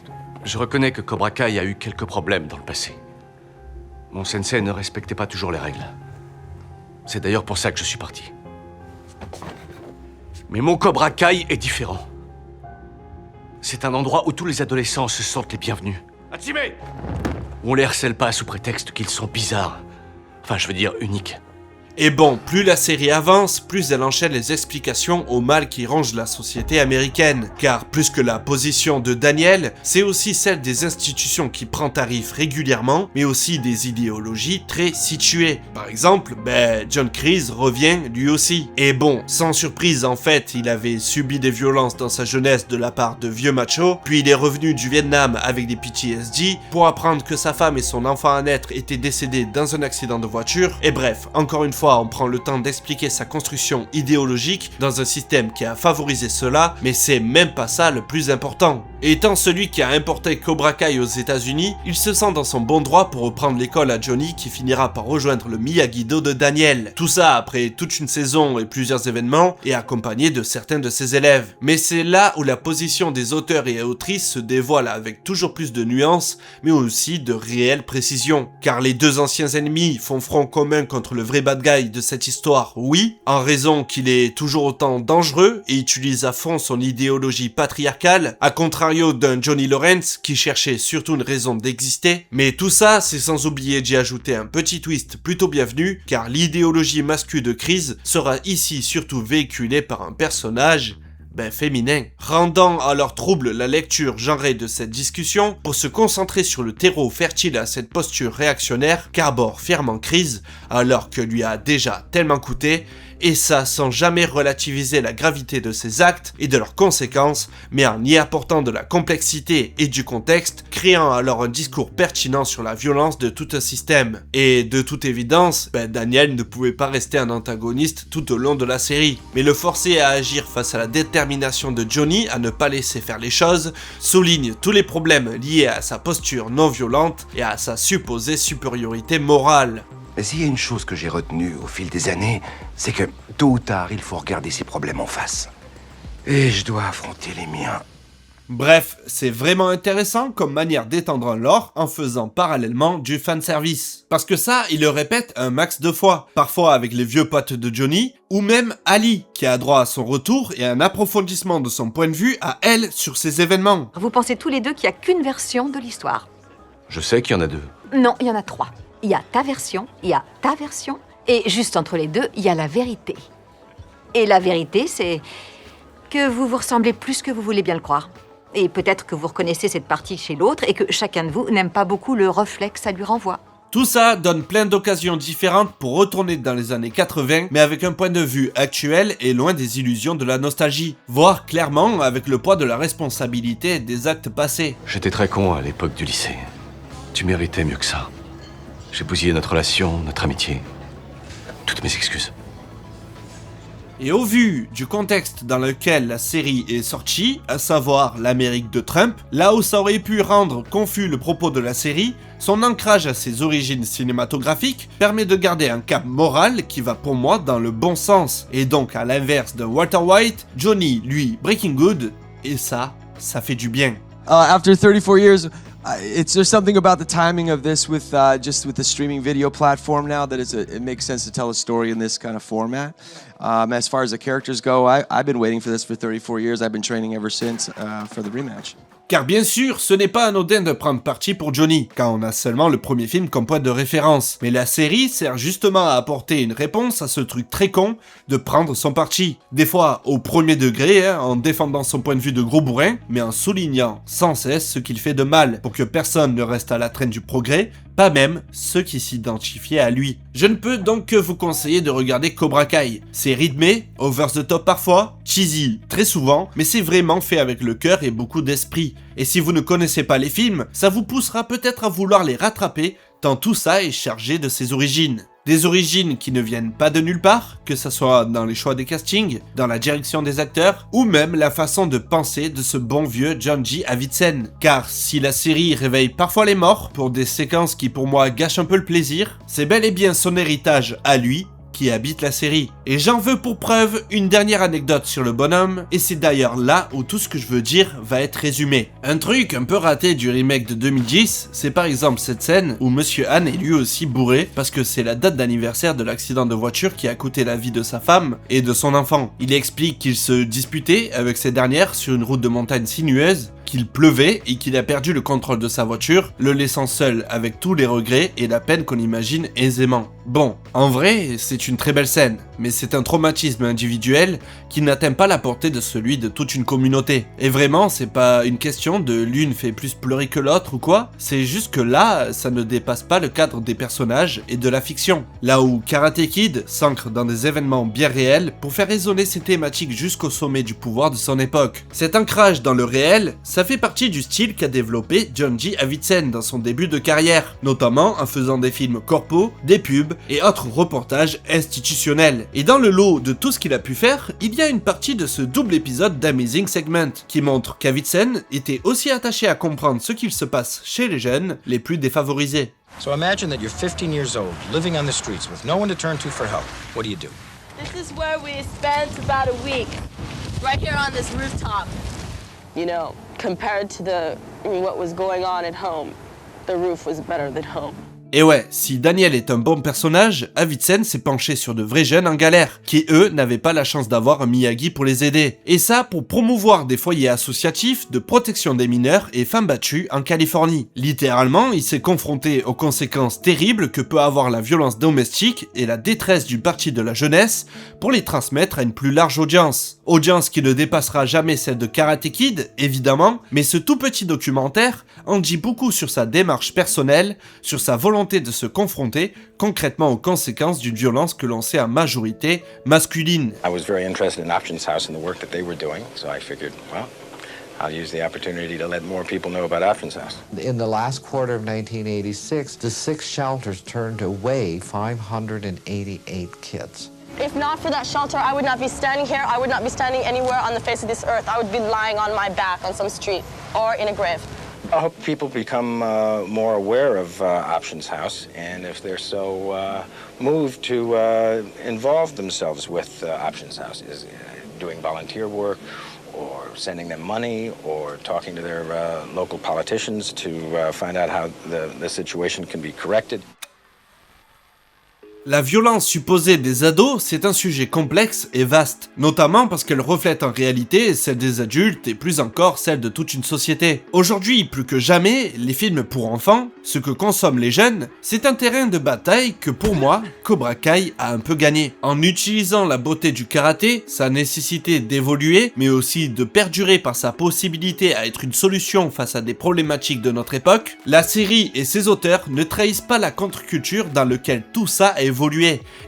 je reconnais que Cobra Kai a eu quelques problèmes dans le passé. Mon sensei ne respectait pas toujours les règles. C'est d'ailleurs pour ça que je suis parti. Mais mon Cobra Kai est différent. C'est un endroit où tous les adolescents se sentent les bienvenus. Hajime! Où on les harcèle pas sous prétexte qu'ils sont bizarres. Enfin, je veux dire uniques. Et bon, plus la série avance, plus elle enchaîne les explications au mal qui ronge la société américaine. Car plus que la position de Daniel, c'est aussi celle des institutions qui prend tarif régulièrement, mais aussi des idéologies très situées. Par exemple, John Kreese revient lui aussi. Et bon, sans surprise en fait, il avait subi des violences dans sa jeunesse de la part de vieux machos, puis il est revenu du Vietnam avec des PTSD pour apprendre que sa femme et son enfant à naître étaient décédés dans un accident de voiture. Et bref, encore une fois, on prend le temps d'expliquer sa construction idéologique dans un système qui a favorisé cela, mais c'est même pas ça le plus important. Étant celui qui a importé Cobra Kai aux États-Unis, il se sent dans son bon droit pour reprendre l'école à Johnny qui finira par rejoindre le Miyagi-Do de Daniel. Tout ça après toute une saison et plusieurs événements et accompagné de certains de ses élèves. Mais c'est là où la position des auteurs et autrices se dévoile avec toujours plus de nuances, mais aussi de réelle précision. Car les deux anciens ennemis font front commun contre le vrai bad guy de cette histoire, oui, en raison qu'il est toujours autant dangereux et utilise à fond son idéologie patriarcale, à contrario d'un Johnny Lawrence qui cherchait surtout une raison d'exister. Mais tout ça, c'est sans oublier d'y ajouter un petit twist plutôt bienvenu, car l'idéologie masculine de Kreese sera ici surtout véhiculée par un personnage féminin, rendant alors trouble la lecture genrée de cette discussion pour se concentrer sur le terreau fertile à cette posture réactionnaire qu'arbore fièrement Kreese, alors que lui a déjà tellement coûté et ça sans jamais relativiser la gravité de ses actes et de leurs conséquences, mais en y apportant de la complexité et du contexte, créant alors un discours pertinent sur la violence de tout un système. Et de toute évidence, Daniel ne pouvait pas rester un antagoniste tout au long de la série, mais le forcer à agir face à la détermination de Johnny à ne pas laisser faire les choses, souligne tous les problèmes liés à sa posture non violente et à sa supposée supériorité morale. Mais s'il y a une chose que j'ai retenue au fil des années, c'est que tôt ou tard, il faut regarder ses problèmes en face. Et je dois affronter les miens. Bref, c'est vraiment intéressant comme manière d'étendre un lore en faisant parallèlement du fanservice. Parce que ça, il le répète un max de fois, parfois avec les vieux potes de Johnny, ou même Ali, qui a droit à son retour et un approfondissement de son point de vue à elle sur ces événements. Vous pensez tous les deux qu'il n'y a qu'une version de l'histoire? Je sais qu'il y en a deux. Non, il y en a 3. Il y a ta version, il y a ta version, et juste entre les deux, il y a la vérité. Et la vérité, c'est que vous vous ressemblez plus que vous voulez bien le croire. Et peut-être que vous reconnaissez cette partie chez l'autre et que chacun de vous n'aime pas beaucoup le reflet que ça lui renvoie. Tout ça donne plein d'occasions différentes pour retourner dans les années 80, mais avec un point de vue actuel et loin des illusions de la nostalgie, voire clairement avec le poids de la responsabilité des actes passés. J'étais très con à l'époque du lycée. Tu méritais mieux que ça. J'ai bousillé notre relation, notre amitié. Toutes mes excuses. Et au vu du contexte dans lequel la série est sortie, à savoir l'Amérique de Trump, là où ça aurait pu rendre confus le propos de la série, son ancrage à ses origines cinématographiques permet de garder un cap moral qui va pour moi dans le bon sens. Et donc à l'inverse de Walter White, Johnny, lui, Breaking Good, et ça fait du bien. After 34 years, it's there's something about the timing of this with just with the streaming video platform now that it makes sense to tell a story in this kind of format. As far as the characters go, I've been waiting for this for 34 years. I've been training ever since for the rematch. Car bien sûr, ce n'est pas anodin de prendre parti pour Johnny, quand on a seulement le premier film comme point de référence. Mais la série sert justement à apporter une réponse à ce truc très con de prendre son parti. Des fois au premier degré, en défendant son point de vue de gros bourrin, mais en soulignant sans cesse ce qu'il fait de mal, pour que personne ne reste à la traîne du progrès, pas même ceux qui s'identifiaient à lui. Je ne peux donc que vous conseiller de regarder Cobra Kai. C'est rythmé, over the top parfois, cheesy très souvent, mais c'est vraiment fait avec le cœur et beaucoup d'esprit. Et si vous ne connaissez pas les films, ça vous poussera peut-être à vouloir les rattraper, tant tout ça est chargé de ses origines. Des origines qui ne viennent pas de nulle part, que ce soit dans les choix des castings, dans la direction des acteurs, ou même la façon de penser de ce bon vieux John G. Avildsen. Car si la série réveille parfois les morts, pour des séquences qui pour moi gâchent un peu le plaisir, c'est bel et bien son héritage à lui, qui habite la série. Et j'en veux pour preuve une dernière anecdote sur le bonhomme, et c'est d'ailleurs là où tout ce que je veux dire va être résumé. Un truc un peu raté du remake de 2010, c'est par exemple cette scène où Monsieur Han est lui aussi bourré, parce que c'est la date d'anniversaire de l'accident de voiture qui a coûté la vie de sa femme et de son enfant. Il explique qu'il se disputait avec ces dernières sur une route de montagne sinueuse, qu'il pleuvait et qu'il a perdu le contrôle de sa voiture, le laissant seul avec tous les regrets et la peine qu'on imagine aisément. Bon, en vrai, c'est une très belle scène, mais c'est un traumatisme individuel qui n'atteint pas la portée de celui de toute une communauté. Et vraiment, c'est pas une question de l'une fait plus pleurer que l'autre ou quoi, c'est juste que là, ça ne dépasse pas le cadre des personnages et de la fiction. Là où Karate Kid s'ancre dans des événements bien réels pour faire résonner ses thématiques jusqu'au sommet du pouvoir de son époque. Cet ancrage dans le réel, ça fait partie du style qu'a développé John G. Avildsen dans son début de carrière, notamment en faisant des films corpo, des pubs et autres reportages institutionnels. Et dans le lot de tout ce qu'il a pu faire, il y a une partie de ce double épisode d'Amazing Segment qui montre qu'Avildsen était aussi attaché à comprendre ce qu'il se passe chez les jeunes les plus défavorisés. So imagine that you're 15 years old, living on the streets with no one to turn to for help. What do you do? This is where we spent about a week, right here on this rooftop. You know, compared to what was going on at home, the roof was better than home. Et ouais, si Daniel est un bon personnage, Avildsen s'est penché sur de vrais jeunes en galère, qui eux n'avaient pas la chance d'avoir un Miyagi pour les aider. Et ça pour promouvoir des foyers associatifs de protection des mineurs et femmes battues en Californie. Littéralement, il s'est confronté aux conséquences terribles que peut avoir la violence domestique et la détresse d'une partie de la jeunesse pour les transmettre à une plus large audience. Audience qui ne dépassera jamais celle de Karate Kid, évidemment, mais ce tout petit documentaire en dit beaucoup sur sa démarche personnelle, sur sa volonté volonté de se confronter concrètement aux conséquences d'une violence que l'on sait en majorité masculine. I was very interested in Options House and the work that they were doing, so I figured, well, I'll use the opportunity to let more people know about Options House. In the last quarter of 1986, the 6 shelters turned away 588 kids. If not for that shelter, I would not be standing here. I would not be standing anywhere on the face of this earth. I would be lying on my back on some street or in a grave. I hope people become more aware of Options House, and if they're so moved to involve themselves with Options House, is doing volunteer work, or sending them money, or talking to their local politicians to find out how the situation can be corrected. La violence supposée des ados, c'est un sujet complexe et vaste, notamment parce qu'elle reflète en réalité celle des adultes et plus encore celle de toute une société. Aujourd'hui, plus que jamais, les films pour enfants, ce que consomment les jeunes, c'est un terrain de bataille que pour moi, Cobra Kai a un peu gagné. En utilisant la beauté du karaté, sa nécessité d'évoluer, mais aussi de perdurer par sa possibilité à être une solution face à des problématiques de notre époque, la série et ses auteurs ne trahissent pas la contre-culture dans laquelle tout ça a évolué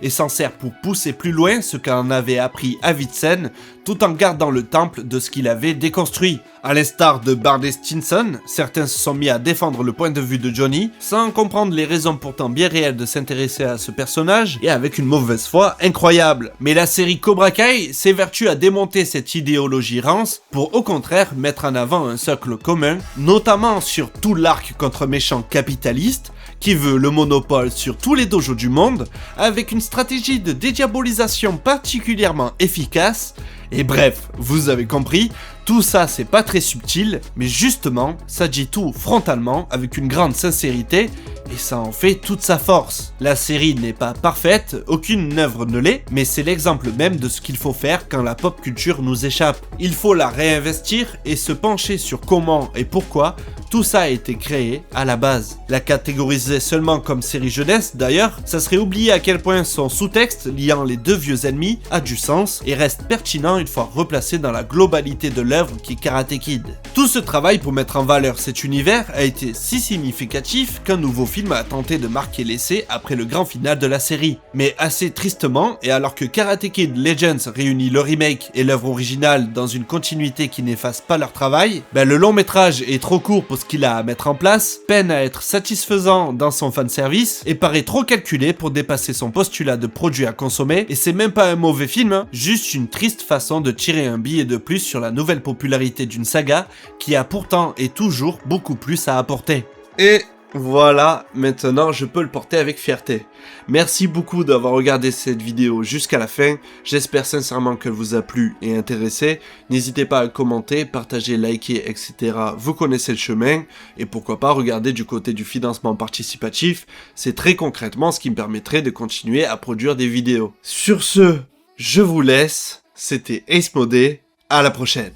et s'en sert pour pousser plus loin ce qu'en avait appris Avildsen tout en gardant le temple de ce qu'il avait déconstruit. À l'instar de Barney Stinson, certains se sont mis à défendre le point de vue de Johnny sans comprendre les raisons pourtant bien réelles de s'intéresser à ce personnage et avec une mauvaise foi incroyable. Mais la série Cobra Kai s'évertue à démonter cette idéologie rance pour au contraire mettre en avant un socle commun, notamment sur tout l'arc contre méchant capitaliste qui veut le monopole sur tous les dojos du monde avec une stratégie de dédiabolisation particulièrement efficace. Et bref, vous avez compris, tout ça c'est pas très subtil, mais justement, ça dit tout frontalement avec une grande sincérité et ça en fait toute sa force. La série n'est pas parfaite, aucune œuvre ne l'est, mais c'est l'exemple même de ce qu'il faut faire quand la pop culture nous échappe. Il faut la réinvestir et se pencher sur comment et pourquoi tout ça a été créé à la base. La catégoriser seulement comme série jeunesse, d'ailleurs, ça serait oublier à quel point son sous-texte liant les deux vieux ennemis a du sens et reste pertinent une fois replacé dans la globalité de l'œuvre qui est Karate Kid. Tout ce travail pour mettre en valeur cet univers a été si significatif qu'un nouveau film a tenté de marquer l'essai après le grand final de la série. Mais assez tristement, et alors que Karate Kid Legends réunit le remake et l'œuvre originale dans une continuité qui n'efface pas leur travail, le long métrage est trop court pour ce qu'il a à mettre en place, peine à être satisfaisant dans son fanservice et paraît trop calculé pour dépasser son postulat de produit à consommer, et c'est même pas un mauvais film, juste une triste façon de tirer un billet de plus sur la nouvelle popularité d'une saga qui a pourtant et toujours beaucoup plus à apporter. Et voilà, maintenant je peux le porter avec fierté. Merci beaucoup d'avoir regardé cette vidéo jusqu'à la fin, j'espère sincèrement qu'elle vous a plu et intéressé. N'hésitez pas à commenter, partager, liker, etc. Vous connaissez le chemin, et pourquoi pas regarder du côté du financement participatif, c'est très concrètement ce qui me permettrait de continuer à produire des vidéos. Sur ce, je vous laisse, c'était Ace Modé, à la prochaine.